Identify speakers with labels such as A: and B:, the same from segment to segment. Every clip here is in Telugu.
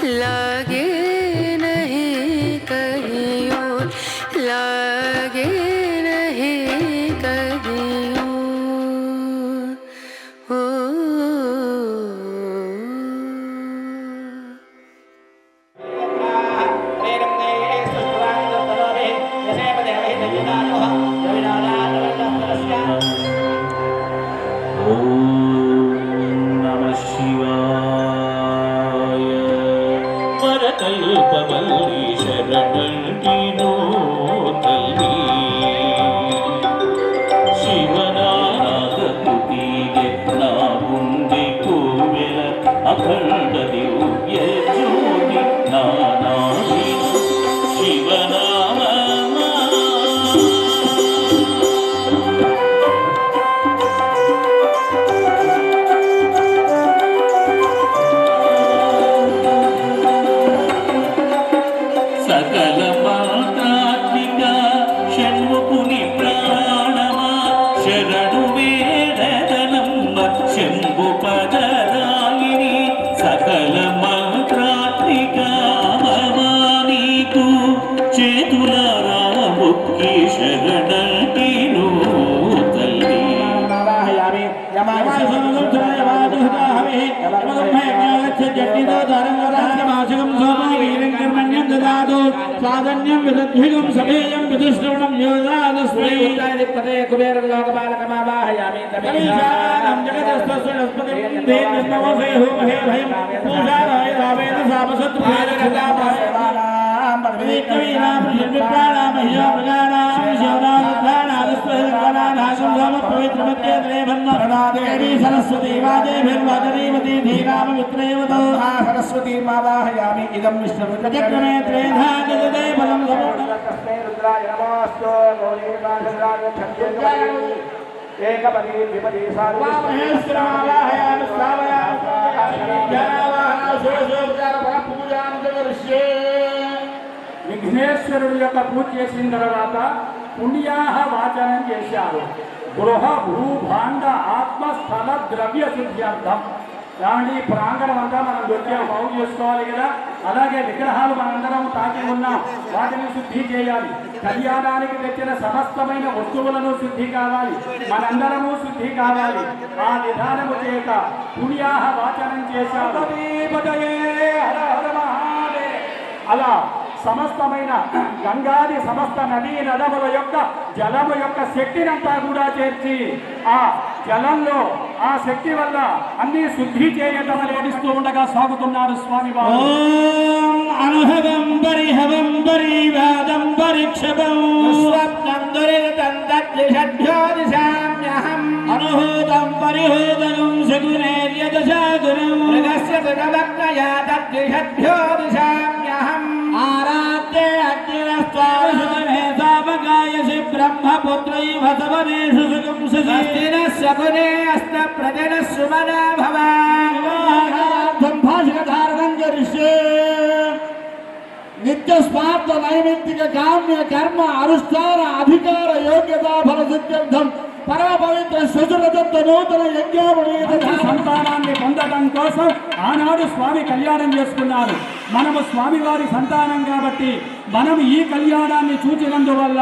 A: लागे नहीं कहीं और, लागे नहीं कहीं और।
B: ಕಲ್ಪವಲ್ಲಿ ಶರಣಂಟಿನೋ ತಲ್ಲಿ ಶಿವನಾದ ತುದಿಗೆ ನಾ ಮುಂದೆ ಕೋವೆಲ ಅಖಂಡ ದಿವ್ಯ ಜ್ಯೋತಿ ನಾನಾಗಿ ಶಿವನಾಮ సకల మాతాత్మిక షణ్ముఖుని ప్రాణమా శరణు వేదనమ్మ శంభు పదరాయిని సకల మాతాత్మిక నీకు చేతులారా ముక్కి శరణంటిను తల్లి
C: स्वादन्यं विदद्भिगं समेयं विदुष्णं योदादस्मै उत्तादिपते कुबेरलोकपालकमावाहयामि तमेशानं जगदस्तस्वनस्पतिं देवनमोसे होमहे भयं पूजाराय रावेण सापसत्पुरेरगतापासेवानां परमेकवीनां प्रियमित्राणामह्या प्रजानां शिवनाथानादस्वहङ्गनानाशं समपवित्रमत्ये त्रेभन्नरणादेवी सरस्वती वाजेभिर्वाजनीवती धीनाममित्रेवतो सरस्वती मावाहयामि इदं विष्णुरुद्रचक्रमे त्रेधा जगदे फलं तस्मै रुद्राय नमोऽस्तु गौरीवासराय छन्द्राय एकपदी विपदी सार्वमहेश्वरावाहयामि श्रावयामि पूजां करिष्ये విఘ్నేశ్వరుడు యొక్క పూజ చేసిన తర్వాత పుణ్యాహ వాచనం చేశారు. గృహ భూభాండ ఆత్మస్థల ద్రవ్య శుద్ధ్యర్థం. కాబట్టి ప్రాంగణం అంతా మనం దొరికాం బాగు చేసుకోవాలి కదా. అలాగే విగ్రహాలు మనందరం తాకి ఉన్నాం, వాటిని శుద్ధి చేయాలి. కళ్యాణానికి తెచ్చిన సమస్తమైన వస్తువులను శుద్ధి కావాలి, మనందరము శుద్ధి కావాలి. ఆ విధానము చేత పుణ్యాహ వాచనం చేశారు. అలా సమస్తమైన గంగాది సమస్త నదీ నదముల యొక్క జలము యొక్క శక్తినంతా కూడా చేర్చి ఆ జలంలో ఆ శక్తి వల్ల అన్ని శుద్ధి చేయటం నడిస్తూ ఉండగా సాగుతున్నారు స్వామి వారు. అనుహవం పరిహవం పరివాదం పరీక్షవం స్వప్నం దురితంద్యోదిశామ్యహం అనుహూతం పరిహూతనం సగుణేర్యదశాగుణం మృగస్య సుగవక్నయా తద్విషద్భ్యోదిశామ్యహం ఆరాధ్యే అగ్నిరస్వావశుతమే సామగాయసి బ్రహ్మపుత్రైవ సవనేషు సుగంసస్తిన సగుణే అస్త ప్రజన సుమనా భవాన్ భాషికధారణం కరిష్యే. నిత్య స్వార్థ నైమిత్తిక కామ్య కర్మ అనుష్ఠాన అధికార యోగ్యతా ఫల సిద్ధ్యర్థం పరమ పవిత్ర శుచురదత్త నూతన యజ్ఞావళి సంతానాన్ని పొందడం కోసం ఆనాడు స్వామి కళ్యాణం చేసుకున్నారు. మనము స్వామివారి సంతానం కాబట్టి మనము ఈ కళ్యాణాన్ని చూచినందువల్ల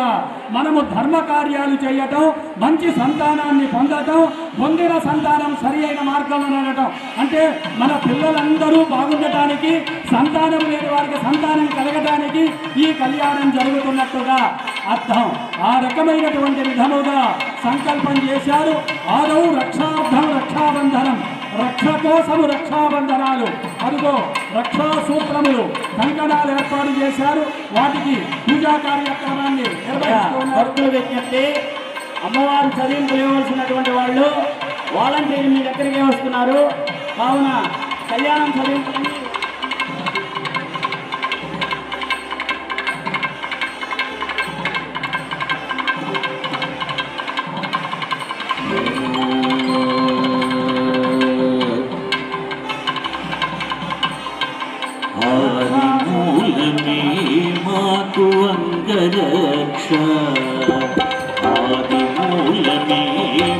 C: మనము ధర్మ కార్యాలు చేయటం, మంచి సంతానాన్ని పొందటం, పొందిన సంతానం సరి అయిన మార్గంలో నడటం, అంటే మన పిల్లలందరూ బాగుండటానికి, సంతానం లేని వారికి సంతానం కలగటానికి ఈ కళ్యాణం జరుగుతున్నట్టుగా అర్థం. ఆ రకమైనటువంటి విధముగా సంకల్పం చేశారు. ఆదౌ రక్షార్థం రక్షాబంధనం, రక్ష కోసము రక్షాబంధనాలు, అదిగో రక్షా సూత్రములు, కంకణాలు ఏర్పాటు చేశారు. వాటికి పూజా కార్యక్రమాన్ని భక్తుల విజ్ఞప్తి. అమ్మవారు చదివింపు ఇవ్వవలసినటువంటి వాళ్ళు వాలంటీర్లు మీ దగ్గరికి వస్తున్నారు. కావున కళ్యాణం చదివింపుని
B: మాకు అంగరక్ష ఆదిమూలమే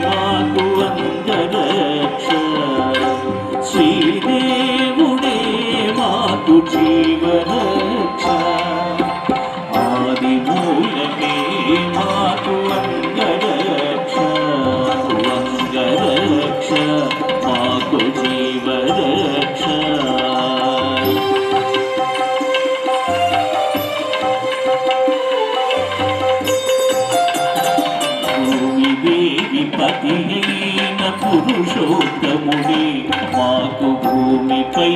B: మాకు అంగరక్ష శ్రీదేవుడే మాకు మాకు జీవరక్ష ఆదిమూలమే మాకు అంగరక్ష అంగరక్ష మాకు జీవరక్ష పతి అయిన పురుషోత్తముడి మాకు భూమిపై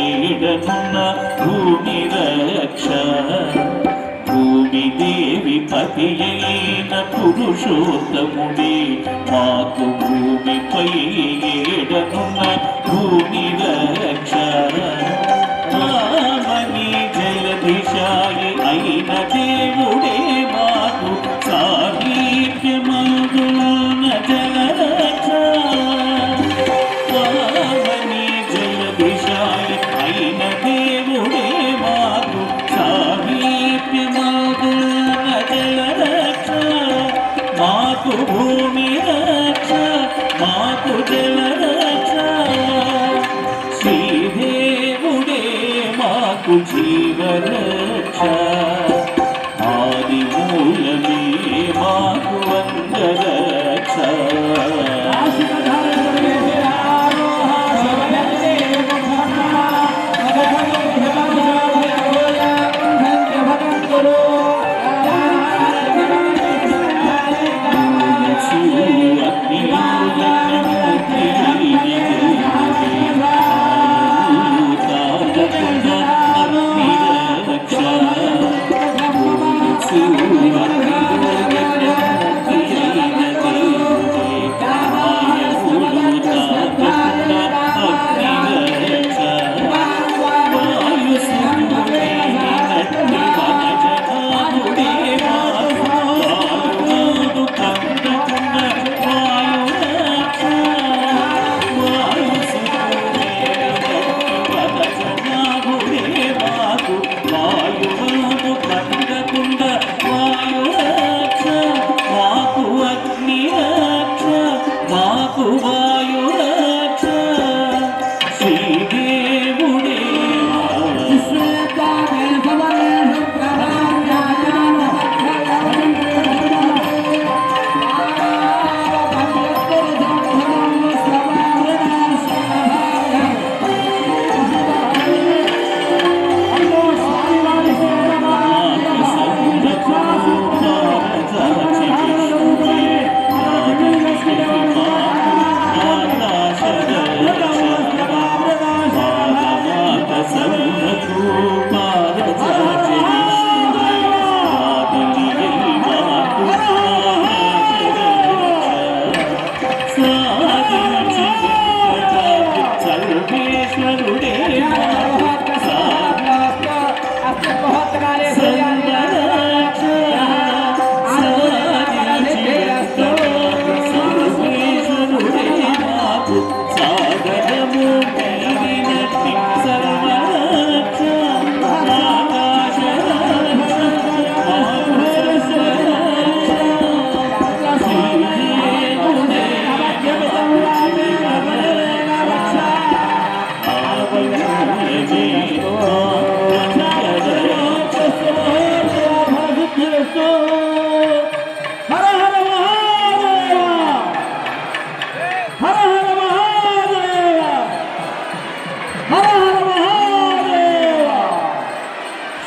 B: ఏడనున్న భూమి రక్ష భూమి దేవి పతి అయిన పురుషోత్తముడి మాకు భూమిపై ఏడనున్న భూమి రక్ష రామని జలదిశాయి అయిన దేవుడే మాకు సామీప్యమగుణ జలరక్ష రామని జలదిశాయి అయిన దేవుడే మాకు సామీప్యమగుణ జలరక్ష మాకు భూమి రక్ష మాకు జలరక్ష శ్రీదేవుడే మాకు జీవరక్ష ఆదిమూలమే మాకు అంగరక్ష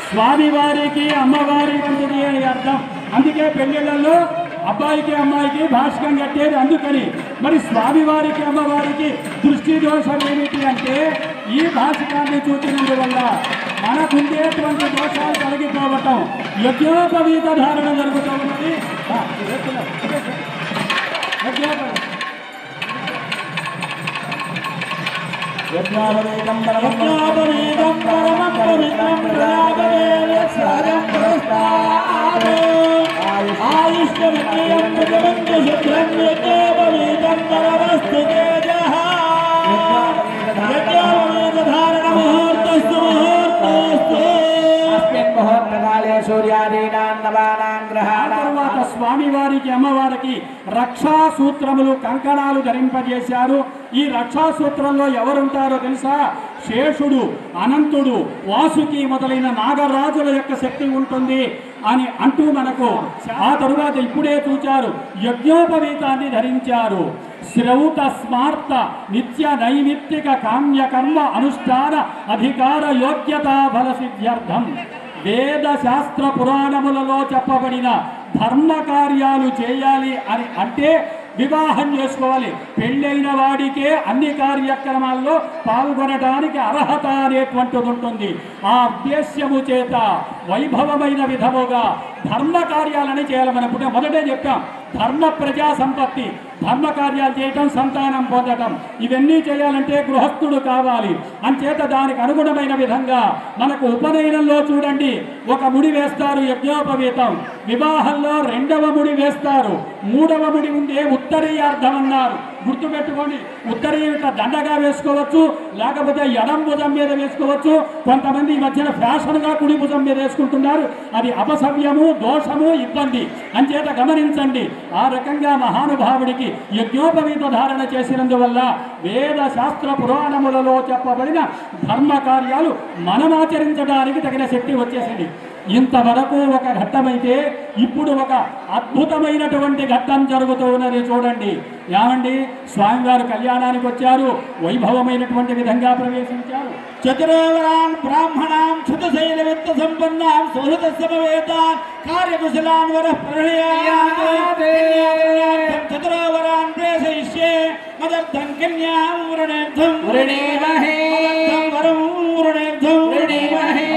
C: స్వామివారికి అమ్మవారి వంటిది అని అర్థం. అందుకే పెళ్లిళ్లలో అబ్బాయికి అమ్మాయికి భాషకం కట్టేది అందుకని. మరి స్వామివారికి అమ్మవారికి దృష్టి దోషం ఏమిటి అంటే ఈ భాషకాన్ని చూచినందువల్ల మనకుండేటువంటి దోషాలు తొలగిపోవటం, యజ్ఞోపవీత ధారణ జరుగుతూ ఉన్నది. యజ్ఞోపవీతం పరమం పవిత్రం ప్రజాపదేవస్యాజం పురస్తాద్ ఆయుష్యమన్యం ప్రజమంతు శుభ్రం యజ్ఞోపవీతం పరమస్తు తేజః యజ్ఞోపవీత ధారణ ముహూర్తస్తు ముహూర్తస్తు అస్మిన్ ముహూర్తకాలే సూర్యాదీనాం నవానాం గ్రహాణాం. తరువాత స్వామివారికి అమ్మవారికి రక్షా సూత్రములు కంకణాలు ధరింపజేశారు. ఈ రక్షా సూత్రంలో ఎవరుంటారో తెలుసా? శేషుడు, అనంతుడు, వాసుకి మొదలైన నాగరాజుల యొక్క శక్తి ఉంటుంది అని అంటూ మనకు ఆ తరువాత ఇప్పుడే చూచారు యజ్ఞోపవీతాన్ని ధరించారు. శ్రౌత స్మార్త నిత్య నైమిత్తిక కామ్య కర్మ అనుష్ఠాన అధికార యోగ్యతా ఫల సిద్ధ్యర్థం వేద శాస్త్ర పురాణములలో చెప్పబడిన ధర్మ కార్యాలు చేయాలి అని అంటే వివాహం చేసుకోవాలి. పెళ్ళైన వాడికే అన్ని కార్యక్రమాల్లో పాల్గొనడానికి అర్హత అనేటువంటిది ఉంటుంది. ఆ ఉద్దేశ్యము చేత వైభవమైన విధముగా ధర్మ కార్యాలని చేయాలి. మనం మొదటే చెప్పాం, ధర్మ ప్రజా సంపత్తి, ధర్మ కార్యాలు చేయటం, సంతానం పొందటం, ఇవన్నీ చేయాలంటే గృహస్థుడు కావాలి. అంచేత దానికి అనుగుణమైన విధంగా మనకు ఉపనయనంలో చూడండి ఒక ముడి వేస్తారు యజ్ఞోపవీతం, వివాహంలో రెండవ ముడి వేస్తారు, మూడవ ముడి ఉండే ఉత్తరీయార్థం అన్నారు. గుర్తుపెట్టుకోండి, ఉత్తరీయ దండగా వేసుకోవచ్చు, లేకపోతే ఎడం భుజం మీద వేసుకోవచ్చు. కొంతమంది ఈ మధ్యన ఫ్యాషన్గా కుడి భుజం మీద వేసుకుంటున్నారు. అది అపసవ్యము, దోషము, ఇబ్బంది. అంచేత గమనించండి. ఆ రకంగా మహానుభావుడికి యజ్ఞోపవీత ధారణ చేసినందువల్ల వేద శాస్త్ర పురాణములలో చెప్పబడిన ధర్మ కార్యాలు మనం ఆచరించడానికి తగిన శక్తి వచ్చేసింది. ఇంతవరకు ఒక ఘట్టమైతే ఇప్పుడు ఒక అద్భుతమైనటువంటి ఘట్టం జరుగుతూ ఉన్నది. చూడండి ఏమండి, స్వామివారు కళ్యాణానికి వచ్చారు, వైభవమైనటువంటి విధంగా ప్రవేశించారు. చతురోవరాన్ బ్రాహ్మణాం క్షుతశైల విత్త సంపన్నాం సుహృత సమవేతాన్ కార్యకుశలాన్ వర ప్రణయాతే చతురోవరాన్ ప్రేషయిష్యే మదర్థం కన్యాం వృణేర్థం వృణేమహే వరం వృణేర్థం వృణేమహే.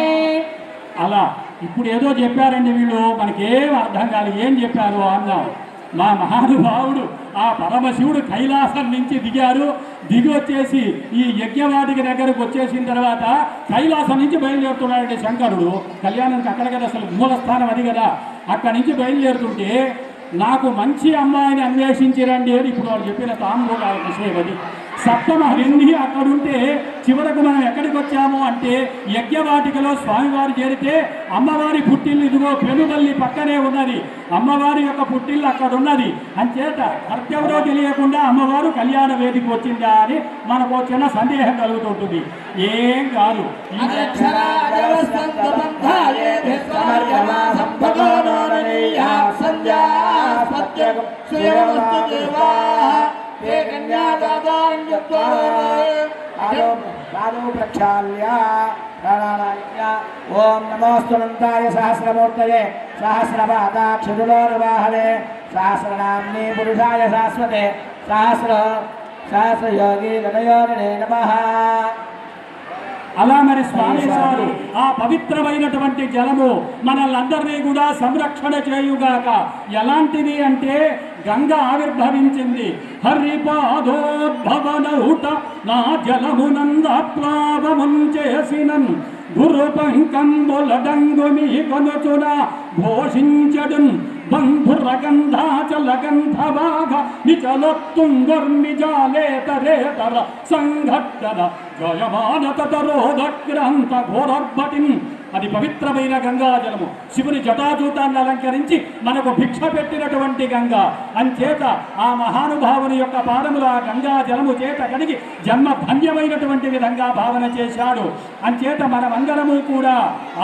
C: అలా ఇప్పుడు ఏదో చెప్పారండి వీళ్ళు, మనకేం అర్థం కాదు ఏం చెప్పారు అన్నాం. మా మహానుభావుడు ఆ పరమశివుడు కైలాసం నుంచి దిగారు. దిగి వచ్చేసి ఈ యజ్ఞవాటికి దగ్గరకు వచ్చేసిన తర్వాత కైలాసం నుంచి బయలుదేరుతున్నాడండి శంకరుడు. కళ్యాణానికి అక్కడ కదా అసలు మూలస్థానం అది కదా. అక్కడి నుంచి బయలుదేరుతుంటే నాకు మంచి అమ్మాయిని అన్వేషించిరండి అని ఇప్పుడు వాళ్ళు చెప్పిన తాంబూలాల విషయం అది. సప్తమ వెళ్ళి అక్కడుంటే చివరకు మనం ఎక్కడికి వచ్చాము అంటే యజ్ఞవాటికలో స్వామివారు చేరితే అమ్మవారి పుట్టిల్లు ఇదిగో పెనుబల్లి పక్కనే ఉన్నది. అమ్మవారి యొక్క పుట్టిల్లు అక్కడ ఉన్నది. అంచేత కర్తెవరో తెలియకుండా అమ్మవారు కళ్యాణ వేదిక వచ్చిందా అని మనకు చిన్న సందేహం కలుగుతుంటుంది. ఏం కాదు. ఓం నమోస్తునంతాయ సహస్రమూర్తయే సహస్రపాదాక్షురులోర్వాహనే సహస్రనామ్నే పురుషాయ శాశ్వతే సహస్రయోగి గణయోగినే నమః. అలా మరి స్వామి వారు ఆ పవిత్రమైనటువంటి జలము మనల్ని కూడా సంరక్షణ చేయుగాక. ఎలాంటిది అంటే గంగ ఆవిర్భవించింది. హరిపాదోద్భవనౌట నా జలమునందాప్లావమున్ చేసినన్ గురు పంకంబులడంగు మీ కొనుచున ఘోషించడున్ బంధురగంధాచలగంధవాఘ నిచలొత్తుంగర్నిజాలేతరేతర సంఘట్టన జయమాన తరోదక్రాంత ఘోరర్భటిన్. అది పవిత్రమైన గంగాజలము. శివుని జటాజూతాన్ని అలంకరించి మనకు భిక్ష పెట్టినటువంటి గంగ. అంచేత ఆ మహానుభావుని యొక్క పాదములు ఆ గంగా జలము చేత కడిగి జన్మ ధన్యమైనటువంటి విధంగా భావన చేశాడు. అంచేత మనమందరము కూడా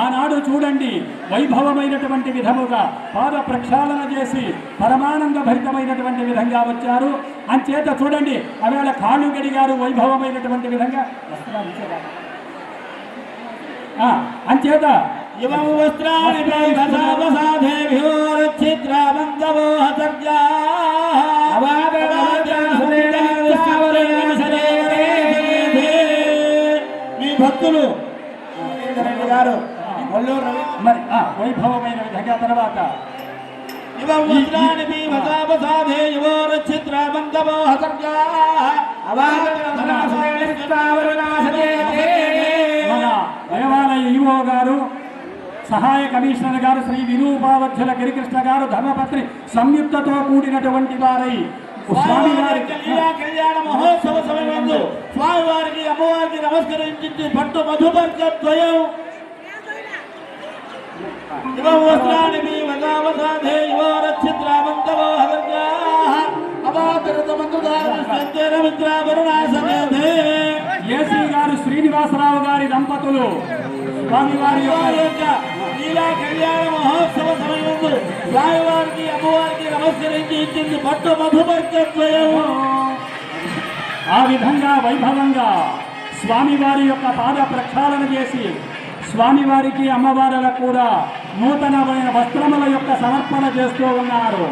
C: ఆనాడు చూడండి వైభవమైనటువంటి విధముగా పాద ప్రక్షాళన చేసి పరమానంద భరితమైనటువంటి విధంగా వచ్చారు. అంచేత చూడండి ఆవేళ కాళ్ళు గడిగారు వైభవమైనటువంటి విధంగా. అంచేత ఇవం వస్త్రాణి మీ భక్తులు గారు మరి వైభవమైన విధంగా తర్వాత ఇవం వస్త్రాణి భీమతాపసాధే యువోరచిత్రమంతమో హసర్గా మన దేవాలయ ఈవో గారు, సహాయ కమిషనర్ గారు శ్రీ విరూపావధ్యుల గిరికృష్ణ గారు ధర్మపత్ని సంయుక్తతో కూడినటువంటి వారై స్వామి వారి కళ్యాణ మహోత్సవ సమయంలో స్వామి వారికి అమ్మవారికి నమస్కరించి పట్టు మధుపర్క ద్వయం इमं वस्त्राणि मे वदावसाधे युवरच्छिद्रामन्तवो हवर्गाः अवातरतमन्तुदारुष्यन्तेरमित्रावरुणासमेधे ఏసీ గారు శ్రీనివాసరావు గారి దంపతులు స్వామివారి యొక్క లీలా కళ్యాణ మహోత్సవ సమయంలో స్వామివారికి అమ్మవారికి నమస్కరించి ఇచ్చింది పట్టు మధుమర్గద్వయము. ఆ విధంగా వైభవంగా స్వామివారి యొక్క పాద ప్రక్షాళన చేసి స్వామివారికి అమ్మవారులకు కూడా నూతనమైన వస్త్రముల యొక్క సమర్పణ చేస్తూ ఉన్నారు.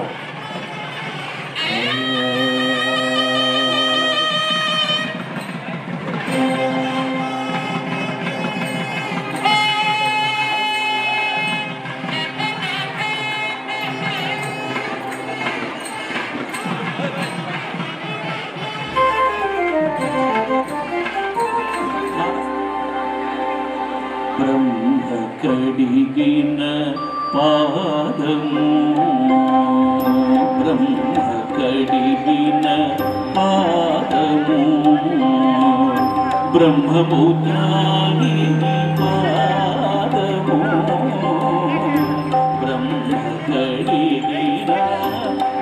B: బ్రహ్మ కడిగిన పాదము బ్రహ్మ కడిగిన పాదము బ్రహ్మపుత్రాని పాదము బ్రహ్మ కడిగిన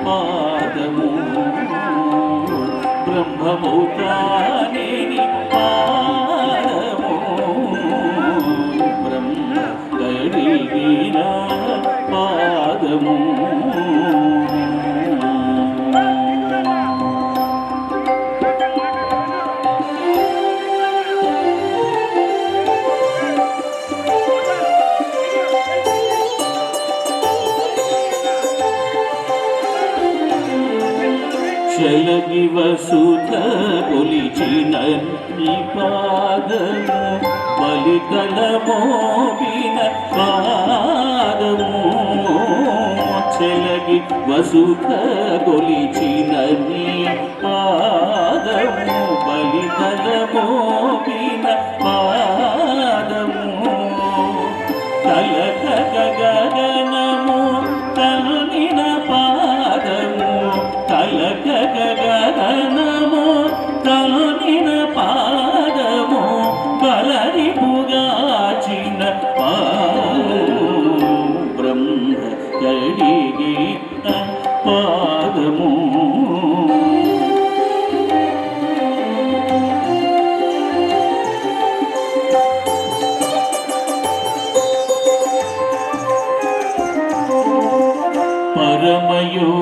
B: పాదము బ్రహ్మపుత్రాని పాదము బ్రహ్మ కడిగిన పాదము చలగి వసుధ కొలిచిన నీ పాదము బలితల మోపిన పాదము చలగి వసుధ కొలిచిన నీ పాదము బలితల మోపిన పాదము కలక గగనము తల్లిన పాదము కలక గగనము తల్లిన పాదము బలరిపుగాచిన పాదము బ్రహ్మ కడిగిన పాదము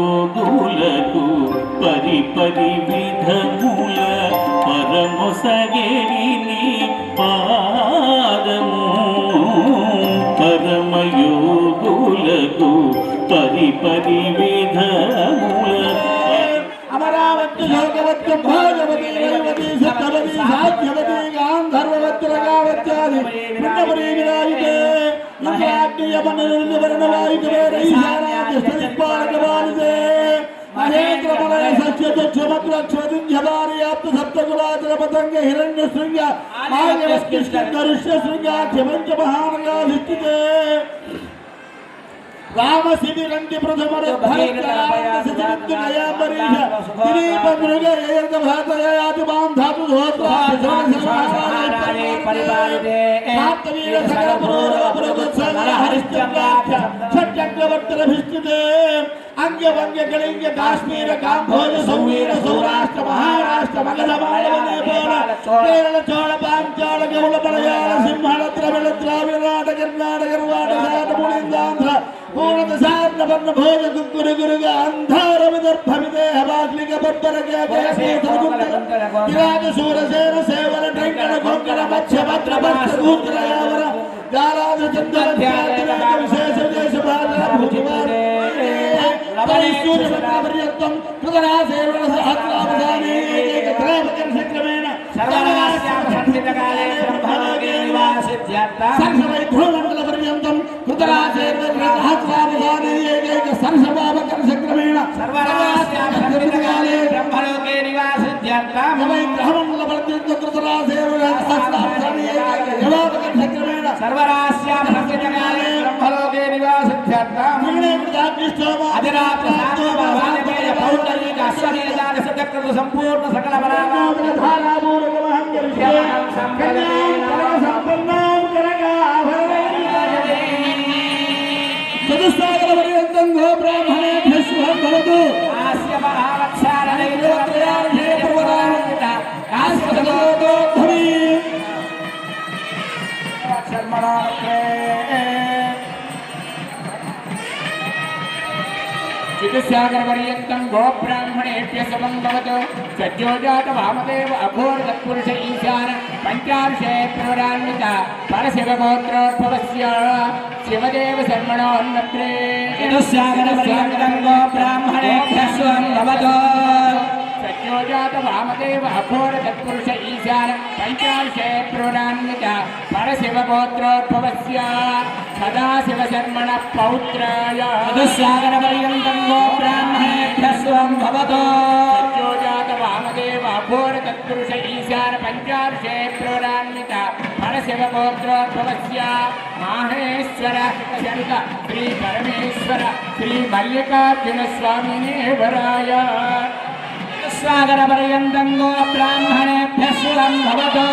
B: పరమయోగులకు పరిపరి విధముల పరమొసగేని పాదము పరమయోగులకు పరిపరి విధముల
C: అమరావతి యోగవత్యం భాగవతి రేవతి సత్యవతి సాధ్యవతి గాంధర్వవత్రగావత్యాది పుణ్యపురీ విరాజితే ఇంద్రాగ్నియమనవర్ణవాయుతే రైశానాదిష్టదిక్పాలకవాలితే మహేంద్రమలయ సత్యదక్షమగ్రక్షదింజవార్యాప్త సప్తకులాచల పతంగ హిరణ్య శృంగ మాయవస్కృష్ణ గరుష్య శృంగాఖ్యమంచ మహానగాధిష్ఠితే రామ శిబిరంటి ప్రథమర భారతయాతి మాం ధాతు షట్చక్రవర్తనభిష్ఠితే అంగ్యవంగ్య కళింగ్య కాశ్మీర కాంభోజ సౌవీర సౌరాష్ట్ర మహారాష్ట్ర మగధ మాళవ నేపాళ కేరళ చోళ పాంచాళ గౌళ మలయాళ సింహళ ద్రవిడ ద్రావిడ నాట కర్ణాటక వాట ముళిందాంధ్ర పూర్ణ సార్ణ పర్ణ భోజ గురు గురుగ అంధార విదర్భమిదేహ బాగ్లిక బొబ్బర గిరాజ శూరసేన సేవల టంకణ కొంకణ మత్స్య భద్ర భద్ర భూత్రయావర జాలాద చంద్ర విశేష దేశ భారత భూతివార పరిశూర్యపర్యంతం కృతరాసేన సహస్రావధానే ఏకైక త్రైవకం సక్రమేణ సర్వరాస్యాభ్యంతకాలే బ్రహ్మలోకే నివాసిత్యర్థం సర్వైభ్రమండల పర్యంతం కృతరాసేన సహస్రావధానే ఏకైక సర్వభావకం సక్రమేణ సర్వరాస్యాభ్యంతకాలే బ్రహ్మలోకే నివాసిత్యర్థం వైభ్రమండల పర్యంతం కృతరాసేన సహస్రావధానే ఏకైక యవావకం సక్రమేణ సర్వరాస్యాభ్యంతకాలే బ్రహ్మలోకే నివాసిత్యర్థం సంపూర్ణ సకల భవతు ఆస్య పరావత్సారదైవత్రయార్హే ప్రవదాన్విత కాశ్యతగోదోద్ధవి శర్మణాత్రే चितुस्यागरपर्यन्तं गोब्राह्मणेभ्य समं भवतु सज्जोजात वामदेव अघोर तत्पुरुष ईशान पञ्चार्षे प्रवरान्वित परशिवगोत्रोद्भवस्य शिवदेव शर्मणोन्नत्रे चितुस्यागरपर्यन्तं गोब्राह्मणेभ्य समं भवतु सज्जोजात वामदेव अघोर तत्पुरुष ईशान पञ्चार्षे प्रवरान्वित परशिवगोत्रोद्भवस्य सदाशिवशर्मण पौत्राय चतुस्सागरपर्यन्तं गोब्राह्मणेभ्यः स्वं भवतु सज्जोजात वामदेव अघोर तत्पुरुष ईशान पञ्चार्षे प्रवरान्वित परशिवगोत्रोद्भवस्य माहेश्वर चरित श्री परमेश्वर श्री मल्लिकार्जुन स्वामिने वराय चतुस्सागरपर्यन्तं गोब्राह्मणेभ्यः स्वं भवतु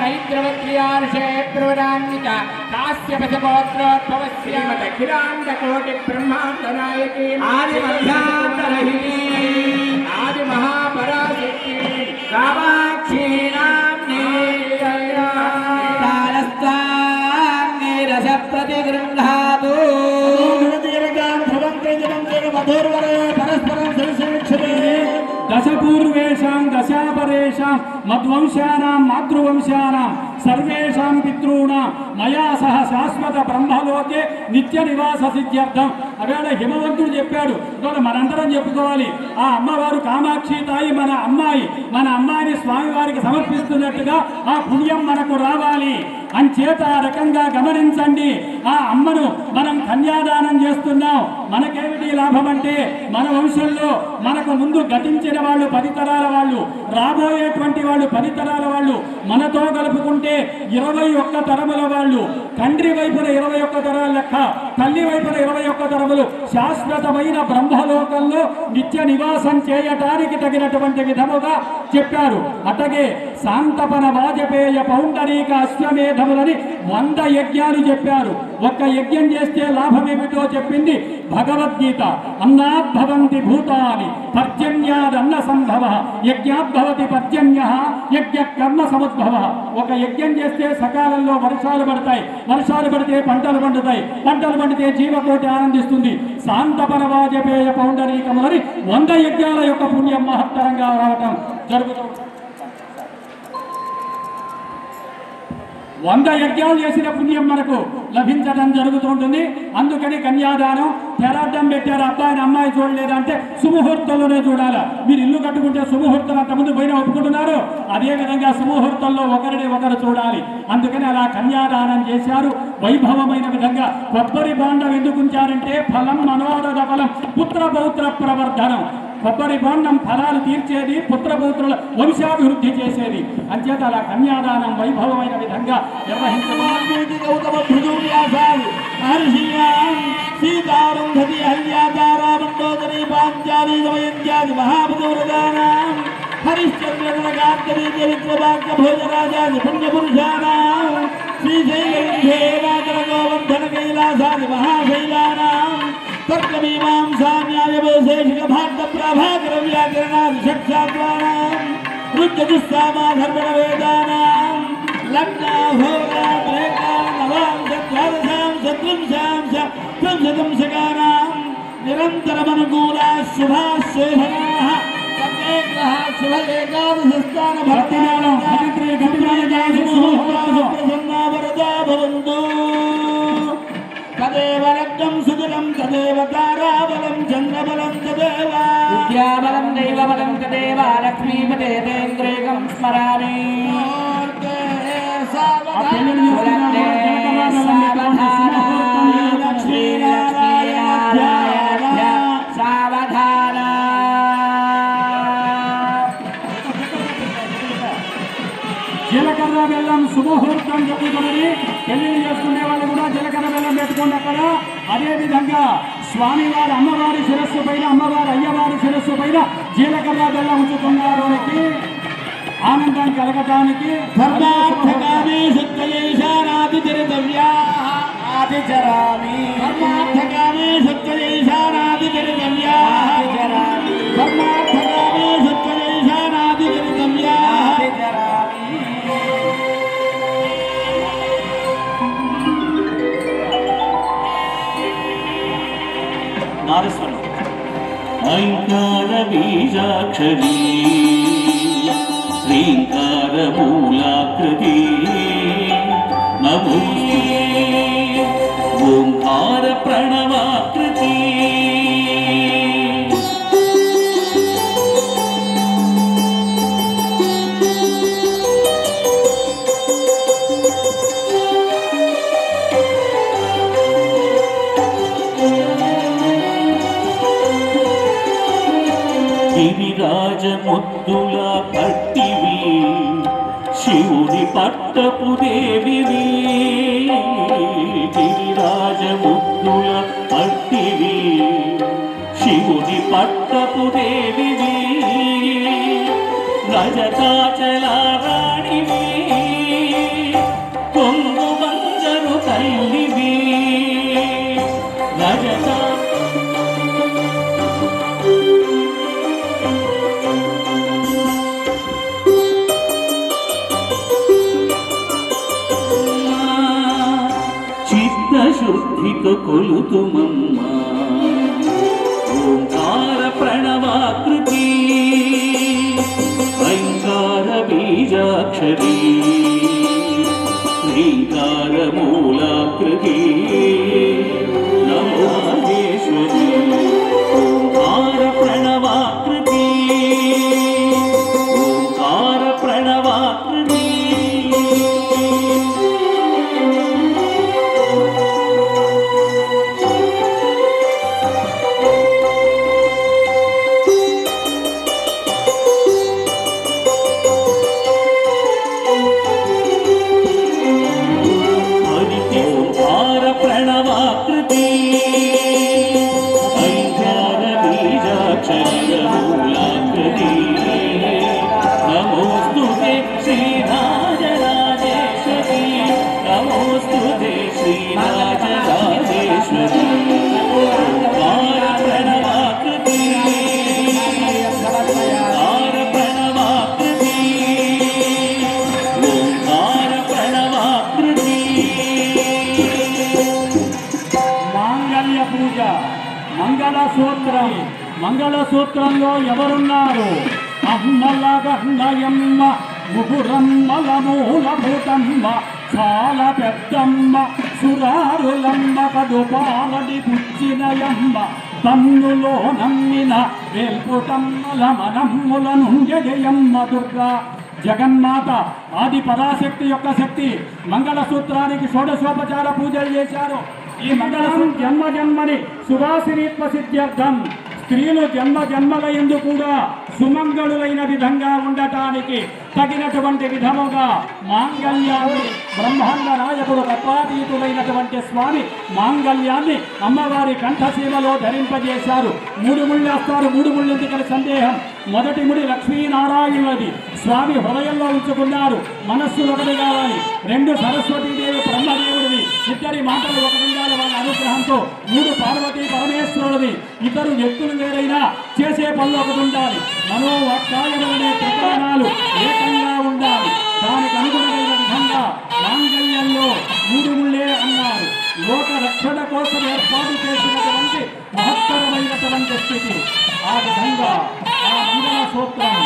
C: नैत्रवत्र्यार्षे प्रवरान्वित काश्यपशगोत्रोद्भवस्य श्रीमदखिलाण्डकोटि ब्रह्माण्डनायकी आदिमध्यान्तरहिनी आदिमहापराशक्ति कामाक्षी नाम्नी रसप्रतिगृह्णातु परस्परं संसेक्षते दशपूर्वेषां दशापरेषां मद्वंशानां मातृवंशानां सर्वेषां पितॄणां मया सह శాశ్వత బ్రహ్మలోకే నిత్య నివాస సిద్ధ్యర్థం. అవేళ హిమవంతుడు చెప్పాడు, ఇవాళ మనందరం చెప్పుకోవాలి. ఆ అమ్మవారు కామాక్షి తాయి మన అమ్మాయిని స్వామివారికి సమర్పిస్తున్నట్టుగా ఆ పుణ్యం మనకు రావాలి అంచేత ఆ రకంగా గమనించండి. ఆ అమ్మను మనం కన్యాదానం చేస్తున్నాం. మనకేమిటి లాభం అంటే మన వంశంలో మనకు ముందు గతించిన వాళ్ళు 10 తరాల వాళ్ళు, రాబోయేటువంటి వాళ్ళు 10 తరాల వాళ్ళు, మనతో కలుపుకుంటే 21 తరముల వాళ్ళు, తండ్రి వైపున 21 తరాల లెక్క, తల్లి వైపున 21 తరములు శాశ్వతమైన బ్రహ్మలోకంలో నిత్య నివాసం చేయటానికి తగినటువంటి విధముగా చెప్పారు. అటగే శాంతపన వాజపేయ పౌండరీక అశ్వమేధములని 100 యజ్ఞాలు చెప్పారు. ఒక్క యజ్ఞం చేస్తే లాభం ఏమిటో చెప్పింది భగవద్గీత. అన్నాద్భవంతి భూతాని పర్జన్యాదన్న సంభవ యజ్ఞాద్భవతి పర్జన్య యజ్ఞ కర్మ సముద్భవ. ఒక యజ్ఞం చేస్తే సకాలంలో వర్షాలు పడతాయి, వర్షాలు పడితే పంటలు పండుతాయి, పంటలు పండితే జీవకోటి ఆనందిస్తుంది. శాంతపన వాజపేయ పౌండరీకములని 100 యజ్ఞాల యొక్క పుణ్యం మహత్తరంగా రావటం జరుగుతుంది. 100 యజ్ఞాలు చేసిన పుణ్యం మనకు లభించడం జరుగుతుంటుంది. అందుకని కన్యాదానం తెరాడ్డం పెట్టారు. అబ్బాయిని అమ్మాయి చూడలేదంటే సుముహూర్తంలోనే చూడాలి. మీరు ఇల్లు కట్టుకుంటే సుముహూర్తం అంతకుముందు పోయినా ఒప్పుకుంటున్నారు, అదేవిధంగా సుముహూర్తంలో ఒకరిని ఒకరు చూడాలి. అందుకని అలా కన్యాదానం చేశారు వైభవమైన విధంగా. కొబ్బరి బాండం ఎందుకు ఉంచారంటే ఫలం మనోరథ ఫలం పుత్ర పౌత్ర ప్రవర్ధనం. కొబ్బరి బాండం ఫలాలు తీర్చేది, పుత్రపౌత్రుల వంశాభివృద్ధి చేసేది. అంచేత అలా కన్యాదానం వైభవమైన విధంగా హరిశ్చంద్రగాంతరీచరిత్రభాగ్యభోజరాజాది పుణ్యపురుషానాం శ్రీశైలగోవర్ధన కైలాసాది మహాశైలానాం తర్కమీమాంసాన్యాయవశేషిక భాగ్య ప్రభాకర వ్యాకరణాది షట్శాస్త్రానాం రుద్రదుస్సామాధర్మణ వేదానాం లగ్నాహోరాత్రేకానవాంశాం నిరంతరమనుకూలా శుభాశోభనాః శుభ ఏకాదశస్థాన భక్తినాం ప్రసన్నా వరదా భవంతు. తదేవ లగ్నం సుదినం తదేవ తారాబలం చంద్రబలం తదేవ విద్యాబలం దైవబలం తదేవ లక్ష్మీపతే తేంద్రేకం స్మరామి.
D: జీలకర్ర బెల్లం శుభముహూర్తం చెప్పుకొని పెళ్లిళ్ళు చేసుకునే వాళ్ళు కూడా జీలకర్ర బెల్లం పెట్టుకోండి అక్కడ. అదేవిధంగా స్వామివారి అమ్మవారి శిరస్సు పైన, అమ్మవారి అయ్యవారి శిరస్సు పైన జీలకర్ర బెల్లం ఉంచుతున్నారు. ఆనందం కలగటానికి
C: ధర్మార్థకామి సత్యైషానాదిచరితవ్యా ఆదిచరామి ధర్మార్థకామి సత్యైషానాదిచరిత
D: నారస్వరం.
B: ఐంకార బీజాక్షరీ శ్రీంకార మూలాకృతి నమోస్తు ఓంకార ప్రణవాకృతి గిరిరాజముద్దుల పట్టివి శివుని పట్టపు దేవివి గిరిరాజముద్దుల పట్టివి శివుని పట్టపు దేవివి రజతాచలారాణివి కొంగు బంజరు తల్లివి రజతా శుద్ధితో కొలుతుమమ్మా ఓంకార ప్రణవాకృతి ఐంకార బీజాక్షరీ శ్రీంకార మూలాకృతి నమోదేశ్వరి ఓంకార ప్రణవాకృతి ఓంకార ప్రణవాకృతి ప్రణవాకృతి ఐంకార బీజాక్షర మూలాకృతి నమోస్తుతే శ్రీరాజరాజేశ్వరి నమోస్తుతే శ్రీరాజరాజేశ్వరి ఓంకార ప్రణవాకృతి ఓంకార ప్రణవాకృతి ఓంకార ప్రణవాకృతి
D: మాంగళ్య పూజ మంగళసూత్రం. మంగళసూత్రంలో ఎవరున్నారు? అమ్మల గన్నయమ్మ ముగురమ్మల మూలభూతమ్మ చాలా పెద్దమ్మ సురారులమ్మ కడుపాలడి పుచ్చినయమ్మ తన్నులో నమ్మిన వేల్పుటమ్మల మనమ్ముల నుండెయమ్మ దుర్గా జగన్మాత ఆది పరాశక్తి యొక్క శక్తి. మంగళసూత్రానికి షోడశోపచార పూజలు చేశారు. ఈ మంగళసూత్రం జన్మ జన్మని సువాసినిత్వ సిద్ధ్యర్థం స్త్రీలు జన్మ జన్మలయందు కూడా సుమంగళులైన విధంగా ఉండటానికి తగినటువంటి విధముగా మాంగళ్యాన్ని బ్రహ్మాండ నాయకుడు తత్వాతీతులైనటువంటి స్వామి మాంగళ్యాన్ని అమ్మవారి కంఠసీమలో ధరింపజేశారు. 3 ముళ్ళు వేస్తారు. 3 ముళ్ళు ఎందుకని సందేహం. మొదటి ముడి లక్ష్మీనారాయణులది స్వామి హృదయంలో ఉంచుకున్నారు. మనస్సు ఒకటి కావాలి. 2 సరస్వతీదేవి బ్రహ్మదేవుడిది. ఇద్దరి మాటలు ఒకటి ఉండాలి వాళ్ళ అనుగ్రహంతో. 3 పార్వతీ పరమేశ్వరుడిది. ఇద్దరు వ్యక్తులు వేరైనా చేసే పనులు ఒకటి ఉండాలి. మనోవాక్కాయములనే ప్రకరణాలు ఏకంగా ఉండాలి. దానికి అనుగుణమైన విధంగా మాంగళ్యంలో 3 ముళ్ళే అన్నారు. లోక రక్షణ కోసం ఏర్పాటు చేసినటువంటి మహత్తరమైనటువంటి స్థితి. ఆ విధంగా ఆ మంగళ సూత్రం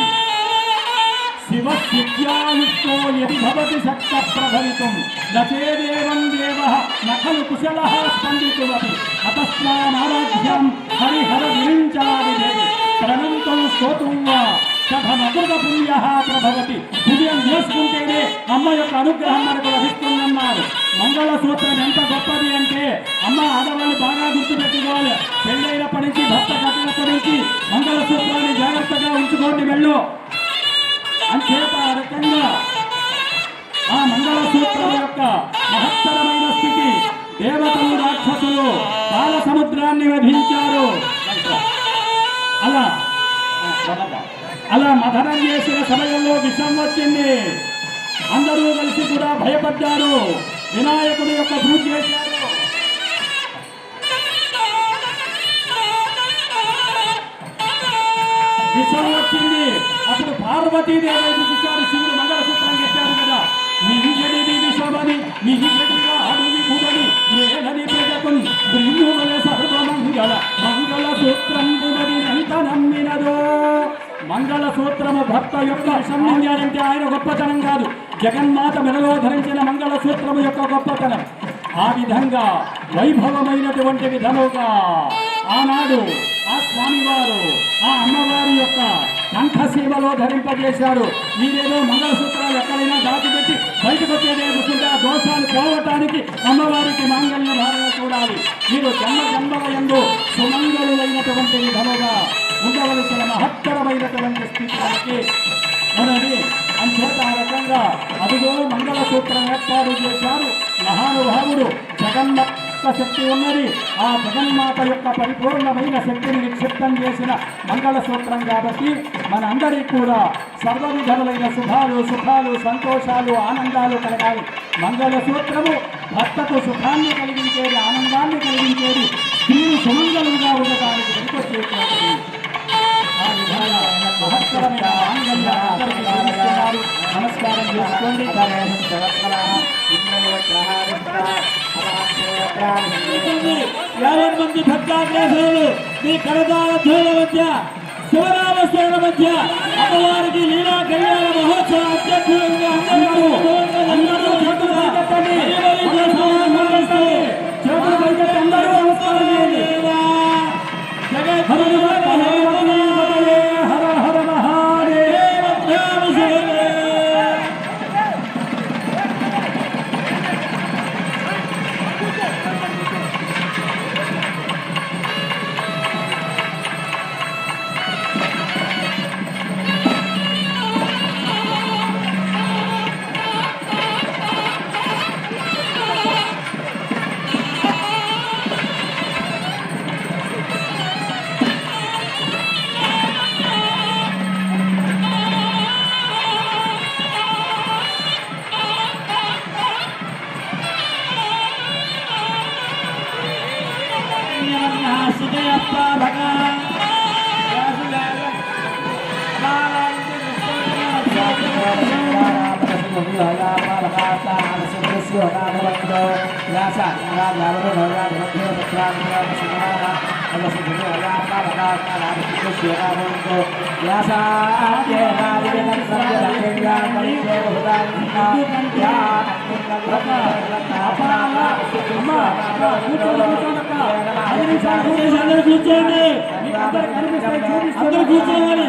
D: శివసిద్ధ్యాయుక్తో యది భవతి శక్త ప్రభవితుం నచేదేవం దేవః నఖలు కుశలః స్పందితుమపి అతస్మానారాధ్యం హరిహర విరించాది దేవి ప్రణంతం స్తోతుం వా కథమృత పుణ్య ప్రభవతి. పుణ్యం చేసుకుంటేనే అమ్మ యొక్క అనుగ్రహం మనకు లభిస్తుందన్నారు. మంగళసూత్రం ఎంత గొప్పది అంటే అమ్మ ఆడవాళ్ళు బాగా గుర్తుపెట్టుకోవాలి. పెళ్ళైనప్పటి నుంచి భర్త కట్టినప్పటి నుంచి మంగళసూత్రాన్ని జాగ్రత్తగా ఉంచుకోండి వెళ్ళు అంచేత ఆ రకంగా ఆ మంగళసూత్రం యొక్క మహత్తరమైన స్థితి. దేవతలు రాక్షసులు పాల సముద్రాన్ని వధించారు. అలా మథనం చేసిన సమయంలో విషం వచ్చింది. అందరూ కలిసి కూడా భయపడ్డారు. వినాయకుడి యొక్క పూజ చేశారు. విషం వచ్చింది. అప్పుడు పార్వతీదేవి చూశారు. శివుడు మంగళసూత్రం కట్టారు కదా. నింజడి విషమని నిహిడిగా అడుగు పుడని ఏలని ప్రజకున్ బ్రహ్మల సర్వమంగళ మంగళ భర్త యొక్క సంబంధాలంటే ఆయన గొప్పతనం కాదు, జగన్మాత మెడలో ధరించిన మంగళసూత్రము యొక్క గొప్పతనం. ఆ విధంగా వైభవమైనటువంటి విధముగా ఆనాడు ఆ స్వామివారు ఆ అమ్మవారి యొక్క కంఠసీమలో ధరింపజేశారు. మీరేదో మంగళసూత్రాలు ఎక్కడైనా దాచిపెట్టి బయటకు వచ్చేదేసుకుంటే ఆ దోషాలు పోవటానికి అమ్మవారికి మాంగళ్య ధారణ చూడాలి. మీరు జన్మల యందు సుమంగళులైనటువంటి విధముగా ఉండవలసిన మహత్తరమైనటువంటి స్థితికి మనది. అంచేత ఆ రకంగా అదిగో మంగళసూత్రం ఏర్పాటు చేశారు మహానుభావుడు. జగన్మాత శక్తి ఉన్నది, ఆ జగన్మాత యొక్క పరిపూర్ణమైన శక్తిని నిక్షిప్తం చేసిన మంగళసూత్రం కాబట్టి మనందరికీ కూడా సర్వవిధములైన శుభాలు సుఖాలు సంతోషాలు ఆనందాలు కలగాలి. మంగళసూత్రము భర్తకు సుఖాన్ని కలిగించేది, ఆనందాన్ని కలిగించేది, స్త్రీలు సుమంగళంగా ఉండటానికి వెనుకొచ్చేటువంటిది. ఆ విధంగా మహత్తరమైన ఆనందంగా అందరికీ చూపిస్తున్నారు. నమస్కారం చేసుకోండి. 50 మంది భక్తాగ్రేసులు మీ కరదాల మధ్య శివనామస్మరణ మధ్య అమ్మవారికి లీలా కళ్యాణ మహోత్సవ అధ్యక్షులుగా అందరూ చేతులు పైకెత్తండి. చేతులు పైకెత్తి అందరూ నమస్కారం చేయండి. హర హర మహాదేవ. కూర్చోండి, అందరూ కూర్చోవాలి.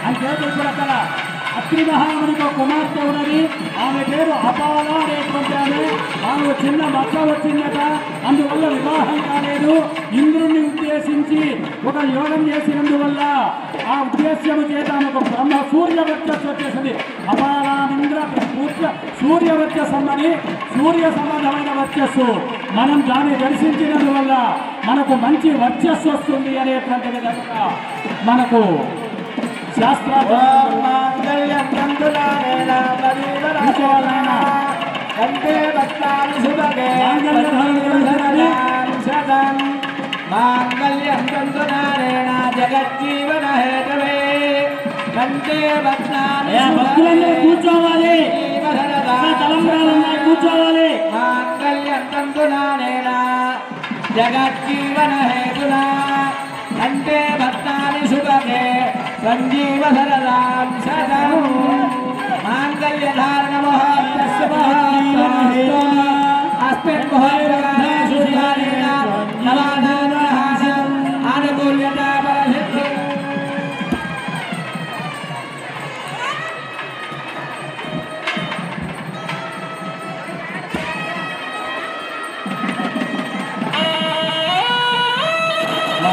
D: అంచేత ఇప్పుడు అక్కడ అత్రి మహామునికి ఒక కుమార్తె ఉన్నది. ఆమె పేరు అపాల అనేటువంటి ఆమె చిన్న మచ్చ వచ్చిందట, అందువల్ల వివాహం కాలేదు. ఇంద్రుణ్ణి ఉద్దేశించి ఒక యోగం చేసినందువల్ల ఆ ఉద్దేశ్యము చేత ఆమెకు బ్రహ్మ సూర్య వర్చస్సు వచ్చేసింది. అపాలామింద్ర సూర్య వర్చస్సమ్మని సూర్య సంబంధమైన వర్చస్సు. మనం దాన్ని దర్శించినందువల్ల మనకు మంచి వర్చస్సు వస్తుంది అనేటువంటి విధంగా మనకు శాస్త్రాలు కంటే మాంగళ్యం తంతునారేణ జగజ్జీవన హేతవే కంటే భక్తులందరూ కూర్చోవాలి, కూర్చోవాలి. మాంగళ్యం తంతునారేణ జగజ్జీవన హేతునా కంటే భక్తాని శుభగే సంజీవ సరదాం సదం మాంగళ్య ధారణ మహోత్సవ అస్మిన్ మహోత్సవాయ సుధారేణ నవానానాహాసం ఆనుకూల్యత పరసిద్ధి.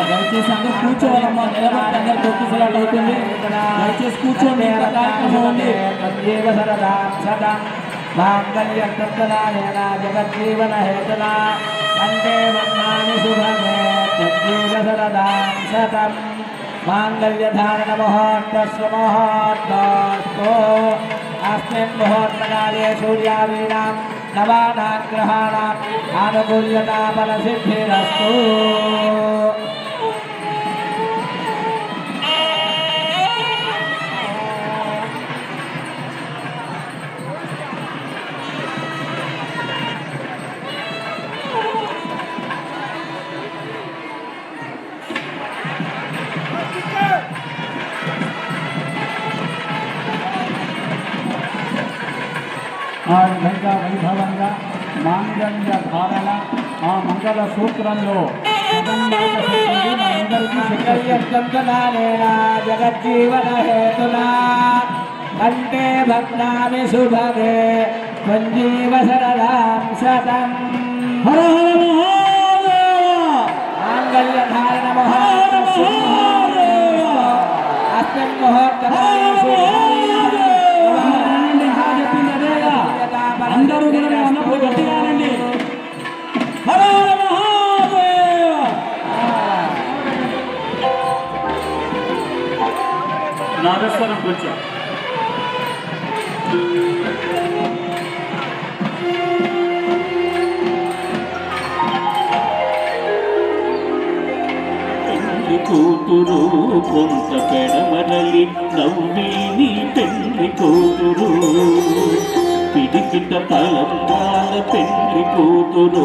D: దయచేసి అందరూ కూర్చోవాలమ్మా, నిలబడి అందరు తొక్కిసలాట అవుతుంది. దయచేసి కూర్చోండి. మాంగళ్యం తంతునారేణ జగజ్జీవన హేతునా కంటే భక్తాని శుభగే తజ్జీవ సరదాం శతం మాంగళ్య ధారణ ముహూర్తస్వ ముహూర్తస్తు అస్మిన్ ముహూర్తకాలే సూర్యాదీనాం నవానాం గ్రహాణాం ఆనుకూల్యతా ఫలసిద్ధిరస్తు. ఆ విధంగా వైభవంగా మాంగళ్య ధారణ ఆ మంగళ సూత్రంలో
C: జగజ్జీవన హేతునా కంటే భక్తాని శుభగే సంజీవ శరదాం శతం
D: హర హర మహాదేవ
C: మాంగళ్య ధారణ మహోత్సవ అస్మిన్ మహోత్సవ
D: అందరూ కూడా అన్నప్పుడు గట్టిగానండి. హర హర మహాదేవ నాదస్వరం కొంచెం
B: కూతురు కొంత పెడమరలి నవ్వేని పెళ్లి కూతురు పిడికిట తలంబాల పెళ్లి కూతురు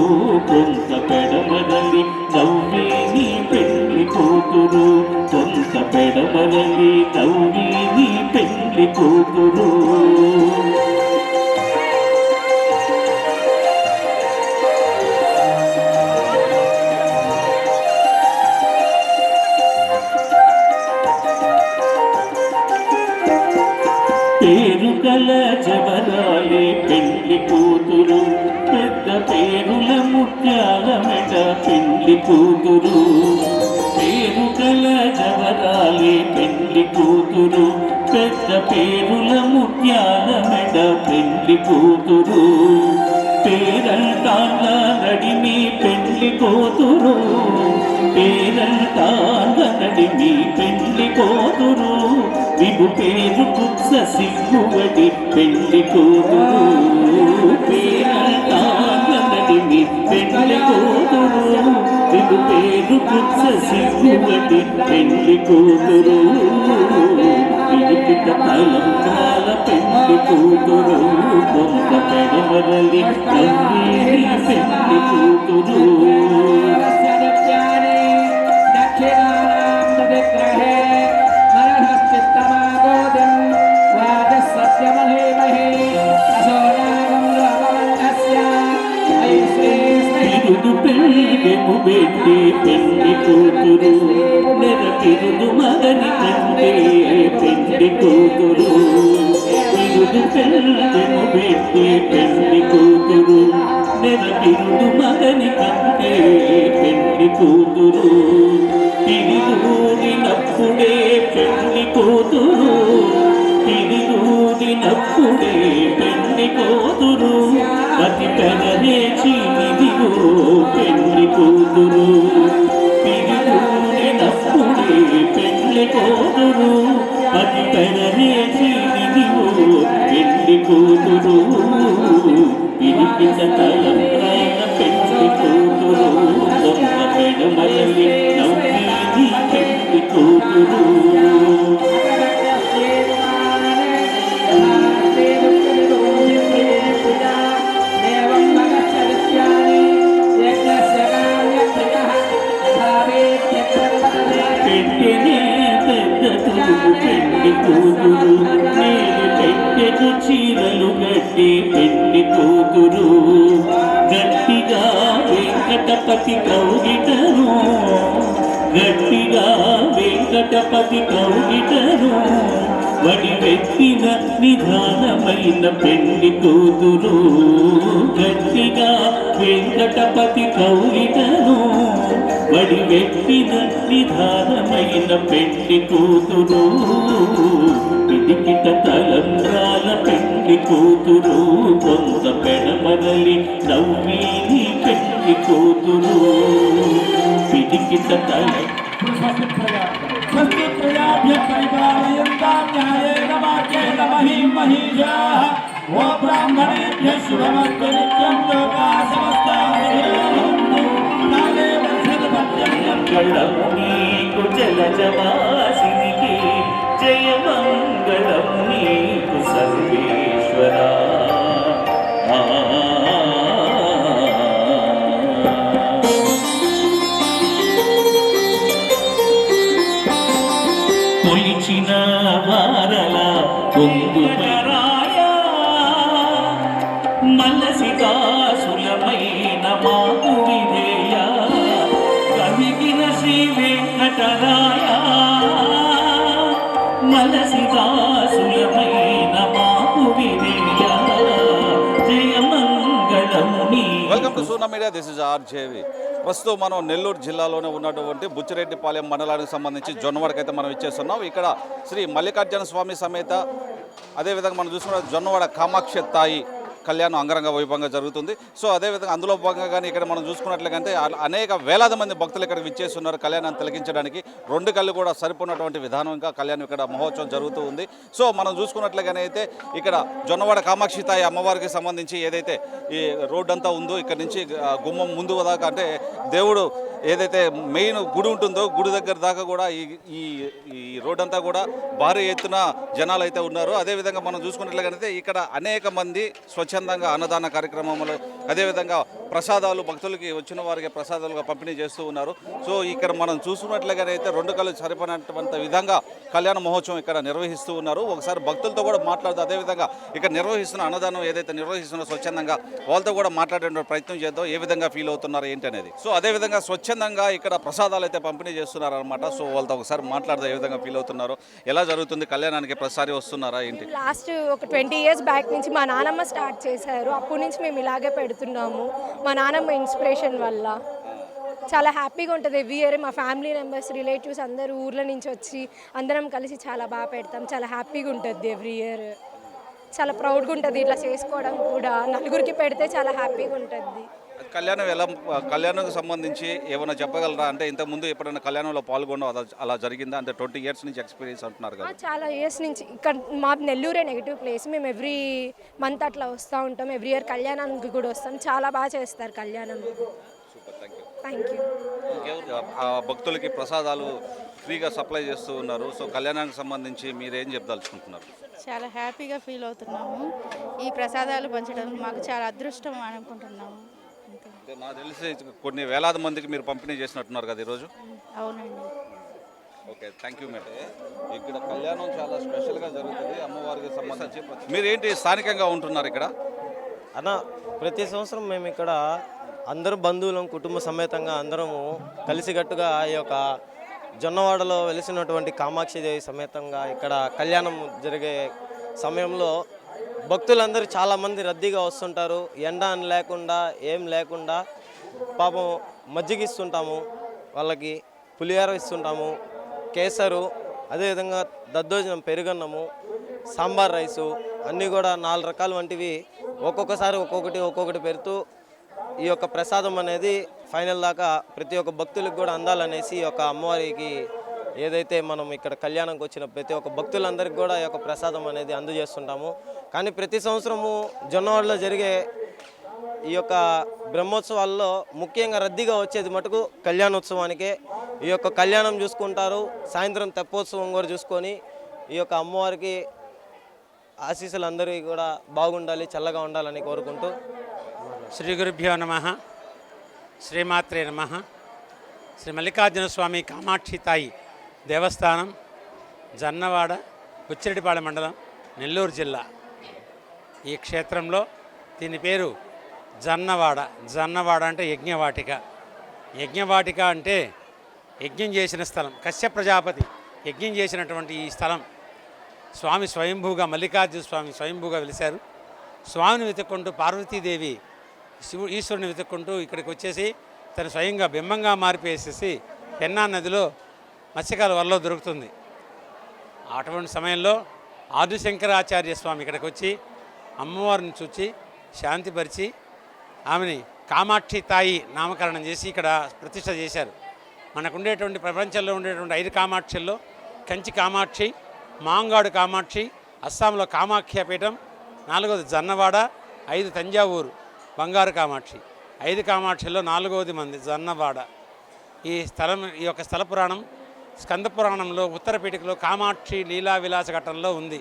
B: కొంత పెడమరలి నవ్వేని పెళ్లి కూతురు కొంత పెడమరలి నవ్వేని పెళ్లి కూతురు పేరు గల జవరాలే పెళ్లి కూతురు పెద్ద పేరుల ముత్యాల మెడ పెళ్లి కూతురు పేరు గల జవరాలే పెళ్లి కూతురు పెద్ద పేరుల ముత్యాల మెడ పెళ్లి కూతురు పేరంటాల నడిమి పెళ్లి కూతురు పేరంటాల నడిమి పెళ్లి కూతురు విభు పేరు కుత్స సిగ్గువడి పెళ్లి కూతురు పేరంటాల నడిమి పెళ్లి కూతురు విభు పేరు కుత్స సిగ్గువడి పెళ్లి కూతురు పిలిపిట తలంబ్రాల పెళ్లి కూతురు కొంత పెడమరలి నవ్వేని పెళ్లి కూతురు పిరుదు పెళ్ళెము పెట్టి పెళ్లి కూతురు నెరపిరుదు మగని కంటే పెళ్లి కూతురు పిరుదు పెళ్ళెము పెట్టి పెళ్లి కూతురు నెరపిరుదు మగని కంటే పెళ్లి కూతురు తిరిగూడినప్పుడే పెళ్లి కూతురు తిరిగూడినప్పుడే పెళ్లి కూతురు అతి పెదరేచి నిదిగో పెళ్లి కూతురు తిరిగూడినప్పుడే పెళ్లి కూతురు అతి పెదరేచి నిదిగో పెళ్లి కూతురు పిలిపిత తలంబ్రాల పెళ్లి కూతురు కొంత పెడమరలి నవ్వేది పెళ్లి కూతురు పెట్టెనే పెద్ద తూగు పెళ్లి కూతురు నేను పెట్టెకు చీరలు గట్టి పెళ్లి కూతురు గట్టిగా వెంకటపతి కౌగిటను గట్టిగా వెంకటపతి కౌగిటను వడివెత్తిన నిధానమైన పెళ్లి కూతురు గట్టిగా వెంకటపతి కౌగిటను వడివెత్తిన నిధానమైన పెళ్లి కూతురు పిడికిట తలంబ్రాల పెళ్లి కూతురు కొంత పెడమరలి నవ్వేని పెళ్లి కూతురు పిడికిట తల
D: స్వస్తి ప్రజాభ్య పరిపాలయంతాం న్యాయేన మార్గేణ మహీం మహీషాః ఓ బ్రాహ్మణేభ్య శుభమస్తు నిత్యం లోకాః సమస్తాః సుఖినో కాలే వర్షపర్యంతం
B: మంగళం నీకు జలజవాసినికి జయ మంగళం నీకు సర్వేశ్వరా కొలిచిన వారల పొందు రాయ అలసి దాసులమైన మాకు వినేయ జయమంగళము నీ
E: వెల్కమ్ టు సూనా మీడియా. This is RJV. ప్రస్తుతం మనం నెల్లూరు జిల్లాలోనే ఉన్నటువంటి బుచ్చిరెడ్డిపాలెం మండలానికి సంబంధించి జొన్నవాడకి అయితే మనం ఇచ్చేస్తున్నాం. ఇక్కడ శ్రీ మల్లికార్జున స్వామి సమేత, అదేవిధంగా మనం చూసుకున్న జొన్నవాడ కామాక్షి తాయి కళ్యాణం అంగరంగ వైభవంగా జరుగుతుంది. సో అదేవిధంగా అందులో భాగంగానే ఇక్కడ మనం చూసుకున్నట్లయితే అనేక వేలాది మంది భక్తులు ఇక్కడ విచ్చేస్తున్నారు కళ్యాణాన్ని తిలకించడానికి. రెండు కళ్ళు కూడా సరిపోయినటువంటి విధానంగా కళ్యాణం ఇక్కడ మహోత్సవం జరుగుతూ ఉంది. సో మనం చూసుకున్నట్లుగానే అయితే ఇక్కడ జొన్నవాడ కామాక్షి తాయి అమ్మవారికి సంబంధించి ఏదైతే ఈ రోడ్డు అంతా ఉందో ఇక్కడ నుంచి గుమ్మం ముందు దాకా, అంటే దేవుడు ఏదైతే మెయిన్ గుడి ఉంటుందో గుడి దగ్గర దాకా కూడా ఈ రోడ్ అంతా కూడా భారీ ఎత్తున జనాలు అయితే ఉన్నారు. అదేవిధంగా మనం చూసుకున్నట్లయితే ఇక్కడ అనేక మంది స్వచ్ఛందంగా అన్నదాన కార్యక్రమంలో, అదేవిధంగా ప్రసాదాలు భక్తులకి వచ్చిన వారికి ప్రసాదాలుగా పంపిణీ చేస్తూ ఉన్నారు. సో ఇక్కడ మనం చూసుకున్నట్లుగానైతే రెండు కళ్ళు సరిపడినటువంటి విధంగా కళ్యాణ మహోత్సవం ఇక్కడ నిర్వహిస్తూ ఉన్నారు. ఒకసారి భక్తులతో కూడా మాట్లాడుతూ, అదేవిధంగా ఇక్కడ నిర్వహిస్తున్న అన్నదానం ఏదైతే నిర్వహిస్తున్నా స్వచ్ఛందంగా వాళ్ళతో కూడా మాట్లాడే ప్రయత్నం చేద్దాం, ఏ విధంగా ఫీల్ అవుతున్నారు ఏంటి అనేది. సో అదేవిధంగా స్వచ్ఛందంగా ఇక్కడ ప్రసాదాలు అయితే పంపిణీ చేస్తున్నారు అనమాట. సో వాళ్ళతో ఒకసారి మాట్లాడదాం ఏ విధంగా ఫీల్ అవుతున్నారు, ఎలా జరుగుతుంది కళ్యాణానికి, ప్రతిసారి వస్తున్నారా ఏంటి?
F: లాస్ట్ ఒక 20 years బ్యాక్ నుంచి మా నానమ్మ స్టార్ట్ చేశారు. అప్పటి నుంచి మేము ఇలాగే పెడుతున్నాము. మా నానమ్మ ఇన్స్పిరేషన్ వల్ల చాలా హ్యాపీగా ఉంటుంది. ఎవ్రీ ఇయర్ మా ఫ్యామిలీ మెంబర్స్, రిలేటివ్స్ అందరూ ఊర్ల నుంచి వచ్చి అందరం కలిసి చాలా బాగా పెడతాం. చాలా హ్యాపీగా ఉంటుంది ఎవ్రీ ఇయర్. చాలా ప్రౌడ్గా ఉంటుంది ఇట్లా చేసుకోవడం కూడా. నలుగురికి పెడితే చాలా హ్యాపీగా ఉంటుంది.
E: కళ్యాణం ఎలా, కళ్యాణంకి సంబంధించి ఏమైనా చెప్పగలరా? అంటే ఇంతకుముందు ఎప్పుడైనా కళ్యాణంలో పాల్గొనడం అలా జరిగిందా? అంటే 20 years నుంచి ఎక్స్పీరియన్స్ అంటున్నారు కదా.
F: చాలా ఇయర్స్ నుంచి ఇక్కడ మా నెల్లూరే నెగిటివ్ ప్లేస్. మేము ఎవ్రీ మంత్ అట్లా వస్తూ ఉంటాం. ఎవ్రీ ఇయర్ కళ్యాణానికి కూడా వస్తాం. చాలా బాగా చేస్తారు కళ్యాణం. Thank you.
E: భక్తులకి ప్రసాదాలు ఫ్రీగా సప్లై చేస్తూ ఉన్నారు. సో కళ్యాణానికి సంబంధించి మీరేం చెప్పదలుచుకుంటున్నారు?
G: చాలా హ్యాపీగా ఫీల్ అవుతున్నాము. ఈ ప్రసాదాలు పంచడం మాకు చాలా అదృష్టం అనుకుంటున్నాము.
E: నాకు తెలిసి కొన్ని వేలాది మందికి మీరు పంపిణీ చేసినట్టున్నారు కదా ఈరోజు.
G: అవునండి.
E: Okay, thank you madam. ఇక్కడ కళ్యాణం చాలా స్పెషల్గా జరుగుతుంది అమ్మవారికి సంబంధించి. మీరేంటి స్థానికంగా ఉంటున్నారు ఇక్కడ?
H: అన్న, ప్రతి సంవత్సరం మేము ఇక్కడ అందరూ బంధువులం కుటుంబ సమేతంగా అందరము కలిసికట్టుగా ఈ యొక్క జొన్నవాడలో వెలిసినటువంటి కామాక్షిదేవి సమేతంగా ఇక్కడ కళ్యాణం జరిగే సమయంలో భక్తులందరూ చాలామంది రద్దీగా వస్తుంటారు. ఎండ అని లేకుండా ఏం లేకుండా పాపం మజ్జిగ ఇస్తుంటాము, వాళ్ళకి పులిహోర ఇస్తుంటాము, కేసరు, అదేవిధంగా దద్దోజనం, పెరుగన్నము, సాంబార్ రైసు అన్నీ కూడా 4 రకాలు వంటివి ఒక్కొక్కసారి ఒక్కొక్కటి పెడుతూ ఈ యొక్క ప్రసాదం అనేది ఫైనల్ దాకా ప్రతి ఒక్క భక్తులకు కూడా అందాలనేసి ఈ యొక్క అమ్మవారికి ఏదైతే మనం ఇక్కడ కళ్యాణంకి వచ్చిన ప్రతి ఒక్క భక్తులందరికీ కూడా ఈ యొక్క ప్రసాదం అనేది అందజేస్తుంటాము. కానీ ప్రతి సంవత్సరము జొన్నవాడలో జరిగే ఈ యొక్క బ్రహ్మోత్సవాల్లో ముఖ్యంగా రద్దీగా వచ్చేది మటుకు కళ్యాణోత్సవానికే. ఈ యొక్క కళ్యాణం చూసుకుంటారు, సాయంత్రం తెప్పోత్సవం కూడా చూసుకొని ఈ యొక్క అమ్మవారికి ఆశీస్సులు అందరికీ కూడా బాగుండాలి, చల్లగా ఉండాలని కోరుకుంటూ
I: శ్రీ గురుభ్యో నమః. శ్రీమాత్రే నమః. శ్రీ మల్లికార్జున స్వామి కామాక్షి తాయి దేవస్థానం, జొన్నవాడ, బుచ్చిరెడ్డిపాలెం మండలం, నెల్లూరు జిల్లా. ఈ క్షేత్రంలో దీని పేరు జొన్నవాడ. జొన్నవాడ అంటే యజ్ఞవాటిక. యజ్ఞవాటిక అంటే యజ్ఞం చేసిన స్థలం. కశ్యప ప్రజాపతి యజ్ఞం చేసినటువంటి ఈ స్థలం. స్వామి స్వయంభూగా, మల్లికార్జున స్వామి స్వయంభూగా వెలిశారు. స్వామిని వెతుక్కుంటూ పార్వతీదేవి ఈశ్వరుని వెతుక్కుంటూ ఇక్కడికి వచ్చేసి తను స్వయంగా బింబంగా మారిపేసేసి పెన్నా నదిలో మత్స్యకాల వరలో దొరుకుతుంది. అటువంటి సమయంలో ఆదిశంకరాచార్య స్వామి ఇక్కడికి వచ్చి అమ్మవారిని చూచి శాంతిపరిచి ఆమెని కామాక్షి తాయి నామకరణం చేసి ఇక్కడ ప్రతిష్ట చేశారు. మనకుండేటువంటి ప్రపంచంలో ఉండేటువంటి 5 కామాక్షుల్లో కంచి కామాక్షి, మాంగాడు కామాక్షి, అస్సాంలో కామాఖ్య పీఠం, 4వది జొన్నవాడ, 5 తంజావూరు బంగారు కామాక్షి. 5 కామాక్షుల్లో 4వది మంది జొన్నవాడ. ఈ యొక్క స్థల పురాణం స్కంద పురాణంలో ఉత్తర పీఠికలో కామాక్షి లీలా విలాస ఘట్టంలో ఉంది.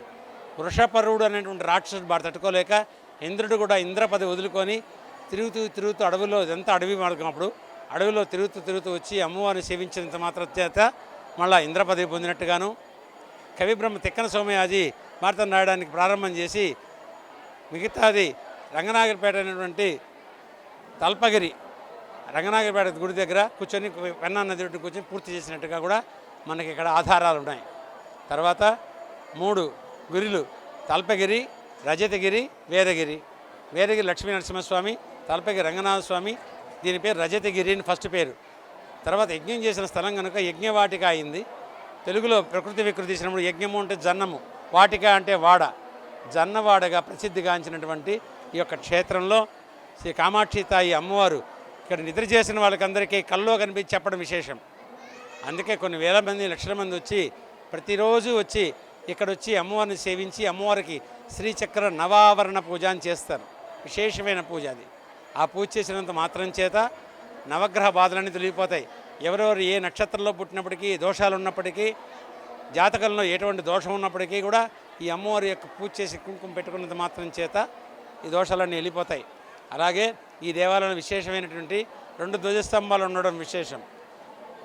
I: వృషపరుడు అనేటువంటి రాక్షసుడు బాట తట్టుకోలేక ఇంద్రుడు కూడా ఇంద్రపది వదులుకొని తిరుగుతూ అడవిలో, ఇదంతా అడవి మార్గం, అప్పుడు అడవిలో తిరుగుతూ వచ్చి అమ్మవారిని సేవించినంత మాత్రం చేత మళ్ళీ ఇంద్రపదవి పొందినట్టుగాను, కవిబ్రహ్మ తిక్కన సోమయాజి భారతం రాయడానికి ప్రారంభం చేసి మిగతాది రంగనాగిరిపేట అనేటువంటి తల్పగిరి రంగనాగిరిపేట గుడి దగ్గర కూర్చొని పెన్నా నది ఒడ్డున కూర్చొని పూర్తి చేసినట్టుగా కూడా మనకి ఇక్కడ ఆధారాలు ఉన్నాయి. తర్వాత మూడు గురులు తల్పగిరి, రజతగిరి, వేదగిరి. వేదగిరి లక్ష్మీ నరసింహస్వామి, తల్పగిరి రంగనాథ స్వామి. దీని పేరు రజతగిరి అని ఫస్ట్ పేరు. తర్వాత యజ్ఞం చేసిన స్థలం కనుక యజ్ఞవాటిక అయింది. తెలుగులో ప్రకృతి వికృతి ఇచ్చినప్పుడు యజ్ఞము అంటే జన్నము, వాటిక అంటే వాడ, జన్నవాడగా ప్రసిద్ధిగాంచినటువంటి ఈ యొక్క క్షేత్రంలో శ్రీ కామాక్షి తాయి అమ్మవారు ఇక్కడ నిద్ర చేసిన వాళ్ళకందరికీ కల్లో కనిపించి చెప్పడం విశేషం. అందుకే కొన్ని వేల మంది, లక్షల మంది వచ్చి ప్రతిరోజు వచ్చి ఇక్కడ వచ్చి అమ్మవారిని సేవించి అమ్మవారికి శ్రీచక్ర నవావరణ పూజ అని చేస్తారు. విశేషమైన పూజ అది. ఆ పూజ చేసినంత మాత్రం చేత నవగ్రహ బాధలన్నీ తొలగిపోతాయి. ఎవరెవరు ఏ నక్షత్రంలో పుట్టినప్పటికీ, దోషాలు ఉన్నప్పటికీ, జాతకంలో ఎటువంటి దోషం ఉన్నప్పటికీ కూడా ఈ అమ్మవారి యొక్క పూజ చేసి కుంకుమ పెట్టుకున్నంత మాత్రం చేత ఈ దోషాలన్నీ వెళ్ళిపోతాయి. అలాగే ఈ దేవాలయంలో విశేషమైనటువంటి 2 ధ్వజస్తంభాలు ఉండడం విశేషం.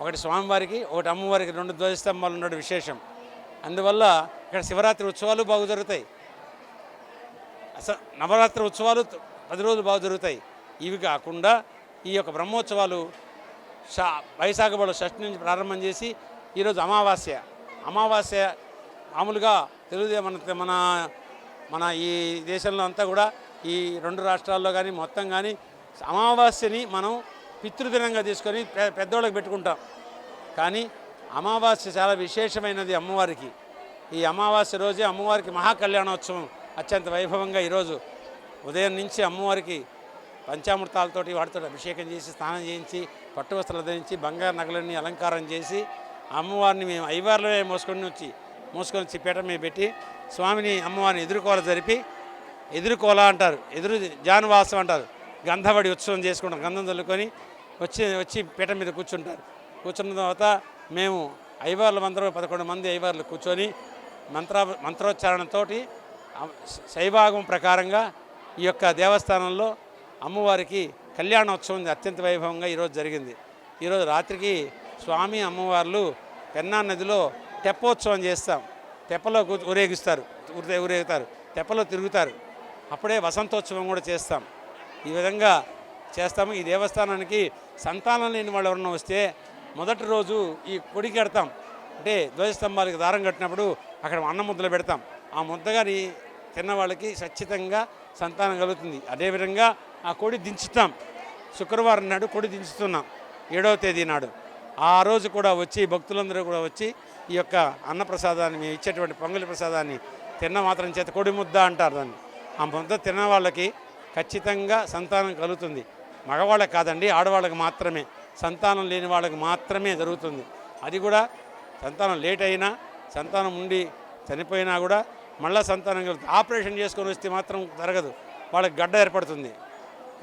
I: ఒకటి స్వామివారికి, ఒకటి అమ్మవారికి 2 ధ్వజస్తంభాలు ఉండడం విశేషం. అందువల్ల ఇక్కడ శివరాత్రి ఉత్సవాలు బాగా జరుగుతాయి. నవరాత్రి ఉత్సవాలు 10 రోజులు బాగా జరుగుతాయి. ఇవి కాకుండా ఈ యొక్క బ్రహ్మోత్సవాలు వైశాఖ బల షష్ఠి నుంచి ప్రారంభం చేసి ఈరోజు అమావాస్య మామూలుగా మన మన ఈ దేశంలో అంతా కూడా ఈ 2 రాష్ట్రాల్లో కానీ మొత్తం కానీ అమావాస్యని మనం పితృదినంగా తీసుకొని పెద్దోళ్ళకి పెట్టుకుంటాం. కానీ అమావాస్య చాలా విశేషమైనది అమ్మవారికి. ఈ అమావాస్య రోజే అమ్మవారికి మహాకళ్యాణోత్సవం అత్యంత వైభవంగా ఈరోజు ఉదయం నుంచి అమ్మవారికి పంచామృతాలతోటి వాటితో అభిషేకం చేసి, స్నానం చేయించి, పట్టు వస్త్రాలు ధరించి, బంగారు నగలన్నీ అలంకారం చేసి అమ్మవారిని మేము అయ్యవార్లే మోసుకొని వచ్చి పీట మీద పెట్టి స్వామిని అమ్మవారిని ఎదుర్కోల అంటారు, జానువాసం అంటారు. గంధబడి ఉత్సవం చేసుకుంటాం. గంధం చల్లుకొని వచ్చి పీట మీద కూర్చున్న తర్వాత మేము అయ్యవార్లందరూ 11 మంది అయ్యవార్లు కూర్చొని మంత్రోచ్చారణతో శైవాగం ప్రకారంగా ఈ యొక్క దేవస్థానంలో అమ్మవారికి కళ్యాణోత్సవం అత్యంత వైభవంగా ఈరోజు జరిగింది. ఈరోజు రాత్రికి స్వామి అమ్మవార్లు పెన్నా నదిలో తెప్పోత్సవం చేస్తాం. తెప్పలో ఊరేగుతారు, తెప్పలో తిరుగుతారు. అప్పుడే వసంతోత్సవం కూడా చేస్తాం. ఈ విధంగా చేస్తాము. ఈ దేవస్థానానికి సంతానం లేని వాళ్ళు ఎవరన్నా వస్తే మొదటి రోజు ఈ కొడికి కడతాం. అంటే ధ్వజస్తంభాలకి దారం కట్టినప్పుడు అక్కడ అన్నం ముద్దలు పెడతాం. ఆ ముద్దగాని తిన్న వాళ్ళకి ఖచ్చితంగా సంతానం కలుగుతుంది. అదేవిధంగా ఆ కొడి దించుతాం. శుక్రవారం నాడు కొడి దించుతున్నాం, 7వ తేదీ నాడు. ఆ రోజు కూడా వచ్చి భక్తులందరూ కూడా వచ్చి ఈ యొక్క అన్నప్రసాదాన్ని, మేము ఇచ్చేటువంటి పొంగలి ప్రసాదాన్ని తిన్న మాత్రం చేత కొడి ముద్ద అంటారు దాన్ని. ఆ ముద్ద తిన్న వాళ్ళకి ఖచ్చితంగా సంతానం కలుగుతుంది. మగవాళ్ళకి కాదండి, ఆడవాళ్ళకి మాత్రమే. సంతానం లేని వాళ్ళకి మాత్రమే జరుగుతుంది. అది కూడా సంతానం లేట్ అయినా, సంతానం ఉండి చనిపోయినా కూడా మళ్ళీ సంతానం కలుగుతుంది. ఆపరేషన్ చేసుకొని వస్తే మాత్రం జరగదు, వాళ్ళకి గడ్డ ఏర్పడుతుంది.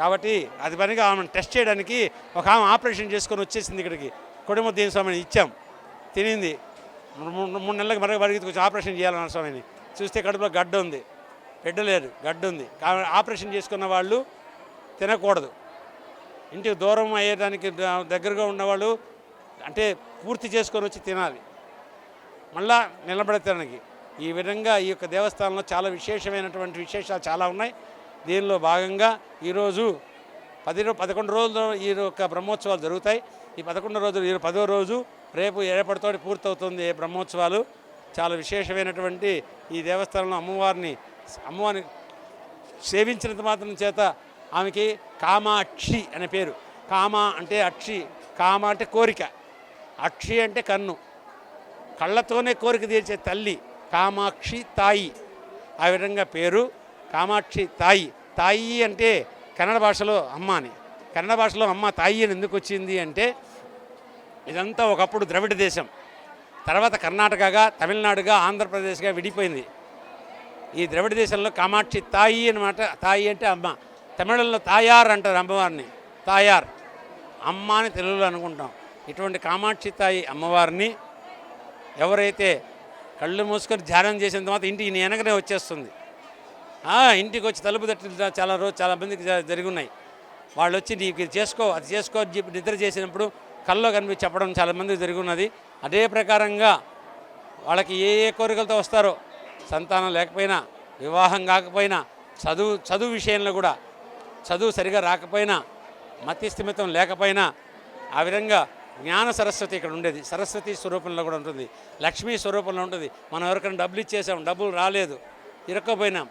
I: కాబట్టి అది పనిగా ఆమెను టెస్ట్ చేయడానికి ఒక ఆమె ఆపరేషన్ చేసుకొని వచ్చేసింది ఇక్కడికి. కొడిముద్ద స్వామిని ఇచ్చాం, తినింది. 3 నెలలకు పరిగెత్తుకు వచ్చి ఆపరేషన్ చేయాలన్న స్వామిని చూస్తే కడుపులో గడ్డ ఉంది, బిడ్డ లేదు, గడ్డ ఉంది. ఆపరేషన్ చేసుకున్న వాళ్ళు తినకూడదు. ఇంటికి దూరం అయ్యేదానికి దగ్గరగా ఉన్నవాళ్ళు అంటే పూర్తి చేసుకొని వచ్చి తినాలి, మళ్ళా నిలబడతానికి. ఈ విధంగా ఈ యొక్క దేవస్థానంలో చాలా విశేషమైనటువంటి విశేషాలు చాలా ఉన్నాయి. దీనిలో భాగంగా ఈరోజు 11 రోజులు ఈ యొక్క బ్రహ్మోత్సవాలు జరుగుతాయి. ఈ 11 రోజులు, ఈ 10వ రోజు రేపటితో పూర్తవుతుంది బ్రహ్మోత్సవాలు. చాలా విశేషమైనటువంటి ఈ దేవస్థానంలో అమ్మవారిని సేవించినంత మాత్రం చేత ఆమెకి కామాక్షి అనే పేరు. కామ అంటే అక్షి, కామ అంటే కోరిక, అక్షి అంటే కన్ను, కళ్ళతోనే కోరిక తీర్చే తల్లి కామాక్షి తాయి. ఆ విధంగా పేరు కామాక్షి తాయి. తాయి అంటే కన్నడ భాషలో అమ్మ అని. కన్నడ భాషలో అమ్మ తాయి అని ఎందుకు వచ్చింది అంటే, ఇదంతా ఒకప్పుడు ద్రవిడ దేశం, తర్వాత కర్ణాటకగా, తమిళనాడుగా, ఆంధ్రప్రదేశ్గా విడిపోయింది. ఈ ద్రవిడ దేశంలో కామాక్షి తాయి అన్నమాట. తాయి అంటే అమ్మ. తమిళంలో తాయార్ అంటారు అమ్మవారిని. తాయార్ అమ్మ అని తెలుగులో అనుకుంటాం. ఇటువంటి కామాక్షి తాయి అమ్మవారిని ఎవరైతే కళ్ళు మూసుకొని ధ్యానం చేసిన తర్వాత ఇంటికి వెనకనే వచ్చేస్తుంది. ఇంటికి వచ్చి తలుపు తట్టి చాలా మందికి జరిగి ఉన్నాయి. వాళ్ళు వచ్చి నీకు ఇది చేసుకో, అది చేసుకో అని చెప్పి నిద్ర చేసినప్పుడు కల్లో కనిపించి చెప్పడం చాలా మందికి జరిగి ఉన్నది. అదే ప్రకారంగా వాళ్ళకి ఏ కోరికలతో వస్తారో, సంతానం లేకపోయినా, వివాహం కాకపోయినా, చదువు విషయంలో కూడా చదువు సరిగా రాకపోయినా, మతి స్థిమితం లేకపోయినా, ఆ విధంగా జ్ఞాన సరస్వతి ఇక్కడ ఉండేది, సరస్వతి స్వరూపంలో కూడా ఉంటుంది, లక్ష్మీ స్వరూపంలో ఉంటుంది. మనం ఎవరికైనా డబ్బులు ఇచ్చేసాం, డబ్బులు రాలేదు, ఇరుక్కపోయినాం,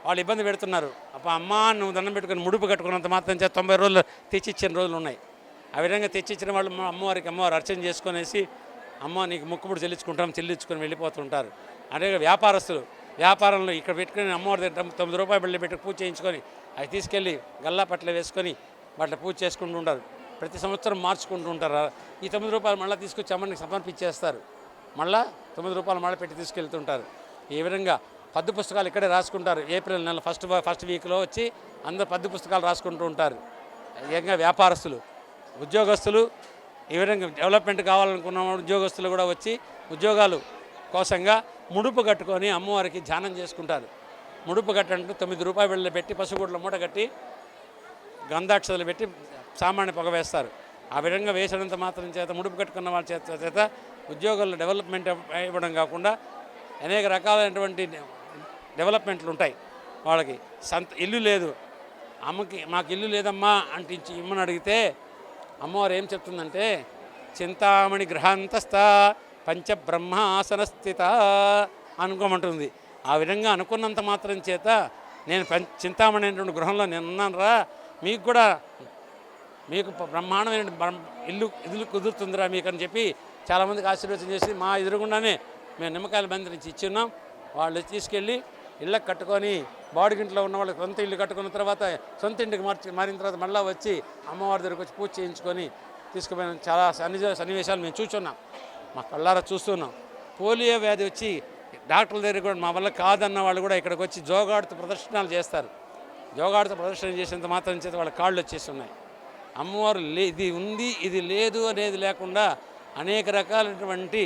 I: వాళ్ళు ఇబ్బంది పెడుతున్నారు. అమ్మ నువ్వు దండం పెట్టుకుని ముడుపు కట్టుకున్నంత మాత్రం 90 రోజులు తెచ్చిచ్చిన రోజులు ఉన్నాయి. ఆ విధంగా తెచ్చిచ్చిన వాళ్ళు అమ్మవారు అర్చన చేసుకునేసి అమ్మ నీకు మొక్కుబడి చెల్లించుకొని వెళ్ళిపోతుంటారు. అదే వ్యాపారస్తులు వ్యాపారంలో ఇక్కడ పెట్టుకుని అమ్మవారి దగ్గర 9 రూపాయలు బిళ్ళ పెట్టి పూజ చేయించుకొని అవి తీసుకెళ్ళి గల్లా పట్ల వేసుకొని వాటిని పూజ చేసుకుంటూ ఉంటారు. ప్రతి సంవత్సరం మార్చుకుంటూ ఉంటారు. ఈ 9 రూపాయలు మళ్ళీ తీసుకొచ్చి అమ్మని సమర్పించేస్తారు. మళ్ళీ 9 రూపాయలు మళ్ళీ పెట్టి తీసుకెళ్తుంటారు. ఈ విధంగా పద్దు పుస్తకాలు ఇక్కడే రాసుకుంటారు. ఏప్రిల్ నెల ఫస్ట్ వీక్లో వచ్చి అందరు పద్దు పుస్తకాలు రాసుకుంటూ ఉంటారు. ఇంకా వ్యాపారస్తులు, ఉద్యోగస్తులు, ఈ విధంగా డెవలప్మెంట్ కావాలనుకున్న ఉద్యోగస్తులు కూడా వచ్చి ఉద్యోగాలు కోసంగా ముడుపు కట్టుకొని అమ్మవారికి ధ్యానం చేసుకుంటారు. ముడుపు కట్టంటూ 9 రూపాయలు బిళ్ళ పెట్టి పసుగుడ్ల మూట కట్టి గంధాక్షతలు పెట్టి సామాన్య పొగ వేస్తారు. ఆ విధంగా వేసినంత మాత్రం చేత ముడుపు కట్టుకున్న వాళ్ళ చేత ఉద్యోగాల్లో డెవలప్మెంట్ ఇవ్వడం కాకుండా అనేక రకాలైనటువంటి డెవలప్మెంట్లు ఉంటాయి. వాళ్ళకి ఇల్లు లేదు, అమ్మకి మాకు ఇల్లు లేదమ్మా అంటే ఇమ్మని అడిగితే అమ్మవారు ఏం చెప్తుందంటే చింతామణి గ్రహాంతస్థ పంచబ్రహ్మాసన స్థిత అనుకోమంటుంది. ఆ విధంగా అనుకున్నంత మాత్రం చేత నేను చింతామణి అనేటువంటి గృహంలో నేను ఉన్నాను రా, మీకు బ్రహ్మాండమైన ఇల్లు కుదురుతుందిరా మీకు అని చెప్పి చాలామందికి ఆశీర్వచనం చేసి మా ఎదురుగుండానే మేము నిమ్మకాయల బంధించి ఇచ్చున్నాం. వాళ్ళు తీసుకెళ్ళి ఇళ్ళకి కట్టుకొని బాడిగింట్లో ఉన్న వాళ్ళకి సొంత ఇల్లు కట్టుకున్న తర్వాత సొంత ఇంటికి మారిన తర్వాత మళ్ళీ వచ్చి అమ్మవారి దగ్గరికి వచ్చి పూజ చేయించుకొని తీసుకుపోయిన చాలా సన్నివేశాలు మేము చూస్తున్నాం, మా కళ్ళారా చూస్తున్నాం. పోలియో వ్యాధి వచ్చి డాక్టర్ల దగ్గర కూడా మా వల్ల కాదన్న వాళ్ళు కూడా ఇక్కడికి వచ్చి జోగాడుతూ ప్రదర్శనలు చేస్తారు. జోగాడుతూ ప్రదర్శన చేసేంత మాత్రం చేత వాళ్ళ కాళ్ళు వచ్చేస్తున్నాయి. అమ్మవారు ఇది ఉంది ఇది లేదు అనేది లేకుండా అనేక రకాలైనటువంటి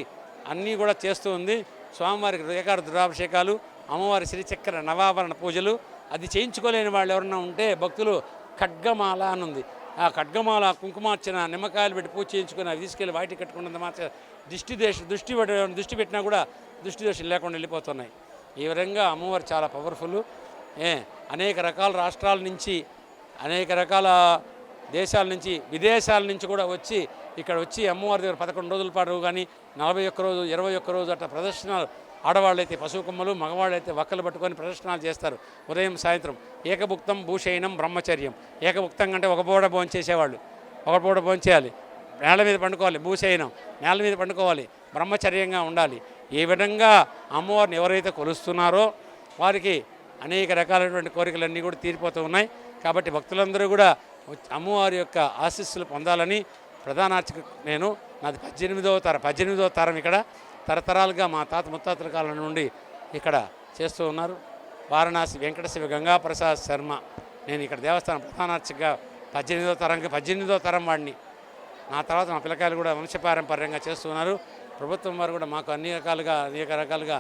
I: అన్నీ కూడా చేస్తూ ఉంది. స్వామివారికి రేఖార దురాభిషేకాలు, అమ్మవారి శ్రీచక్ర నవాభరణ పూజలు, అది చేయించుకోలేని వాళ్ళు ఎవరన్నా ఉంటే భక్తులు ఖడ్గమాల అని ఉంది, ఆ ఖడ్గమాల కుంకుమార్చన నిమ్మకాయలు పెట్టి పూజ చేయించుకొని అవి తీసుకెళ్ళి బయటికి కట్టుకున్నంత మాత్రం దృష్టి పెట్టినా కూడా దృష్టి దోషులు లేకుండా వెళ్ళిపోతున్నాయి. ఈ విధంగా అమ్మవారు చాలా పవర్ఫుల్. అనేక రకాల రాష్ట్రాల నుంచి అనేక రకాల దేశాల నుంచి విదేశాల నుంచి కూడా వచ్చి ఇక్కడ వచ్చి అమ్మవారి దగ్గర 11 రోజుల పాటు కానీ 41 రోజు 21 రోజు అట్లా ప్రదర్శనలు, ఆడవాళ్ళైతే పశువు కొమ్మలు, మగవాళ్ళైతే వక్కలు పట్టుకొని ప్రదర్శనలు చేస్తారు. ఉదయం సాయంత్రం ఏకభుక్తం భూషయనం బ్రహ్మచర్యం. ఏకభుక్తం అంటే ఒక పూట భోంచేసేవాళ్ళు ఒక పూట భోంచేయాలి, నేల మీద పండుకోవాలి. భూషయనం నేల మీద పండుకోవాలి, బ్రహ్మచర్యంగా ఉండాలి. ఈ విధంగా అమ్మవారిని ఎవరైతే కొలుస్తున్నారో వారికి అనేక రకాలైనటువంటి కోరికలన్నీ కూడా తీరిపోతూ ఉన్నాయి. కాబట్టి భక్తులందరూ కూడా అమ్మవారి యొక్క ఆశీస్సులు పొందాలని ప్రధాన అర్చక నేను, నాది 18వ తరం ఇక్కడ తరతరాలుగా మా తాత ముత్తాతల కాలం నుండి ఇక్కడ చేస్తూ ఉన్నారు. వారణాసి వెంకటశివ గంగాప్రసాద్ శర్మ, నేను ఇక్కడ దేవస్థానం ప్రధాన అర్చకగా 18వ తరం వాడిని. నా తర్వాత మా పిల్లకాయలు కూడా వంశపారంపర్యంగా చేస్తున్నారు. ప్రభుత్వం వారు కూడా మాకు అనేక రకాలుగా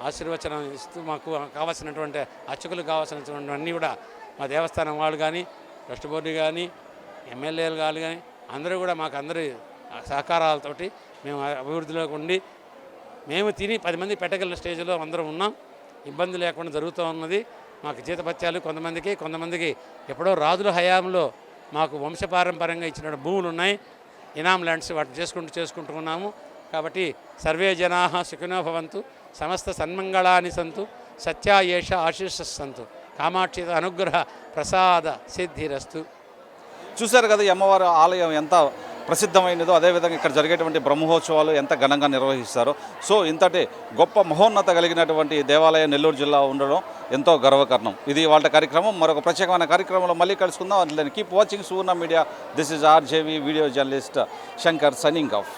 I: ఆశీర్వచనం ఇస్తూ మాకు కావాల్సినటువంటి అర్చకులు కావాల్సినటువంటి అన్నీ కూడా మా దేవస్థానం వాళ్ళు కానీ ట్రస్ట్ బోర్డు కానీ ఎమ్మెల్యేలు కానీ అందరూ కూడా మాకు అందరి సహకారాలతోటి మేము అభివృద్ధిలోకి ఉండి మేము తిని 10 మంది పెట్టగల స్టేజ్లో అందరం ఉన్నాం. ఇబ్బంది లేకుండా జరుగుతూ ఉన్నది. మాకు జీతభత్యాలు కొంతమందికి ఎప్పుడో రాజుల హయాంలో మాకు వంశపారంపర్యంగా ఇచ్చిన భూములు ఉన్నాయి, ఇనాం ల్యాండ్స్, వాటిని చేసుకుంటూ ఉన్నాము. కాబట్టి సర్వే జనాః సుఖినో భవంతు, సమస్త సన్మంగళాని సంతు, సత్యాయేష ఆశీస్స సంతు, కామాక్షి అనుగ్రహ ప్రసాద సిద్ధిరస్తు.
E: చూశారు కదా ఈ అమ్మవారి ఆలయం ఎంత ప్రసిద్ధమైనదో, అదేవిధంగా ఇక్కడ జరిగేటువంటి బ్రహ్మోత్సవాలు ఎంత ఘనంగా నిర్వహిస్తారో. సో ఇంతటి గొప్ప మహోన్నత కలిగినటువంటి దేవాలయం నెల్లూరు జిల్లా ఉండడం ఎంతో గర్వకారణం. ఇది వాళ్ళ కార్యక్రమం. మరొక ప్రత్యేకమైన కార్యక్రమంలో మళ్ళీ కలుసుకుందాం. అందులో keep watching Suvarna media. This is RJV video journalist Shankar signing off.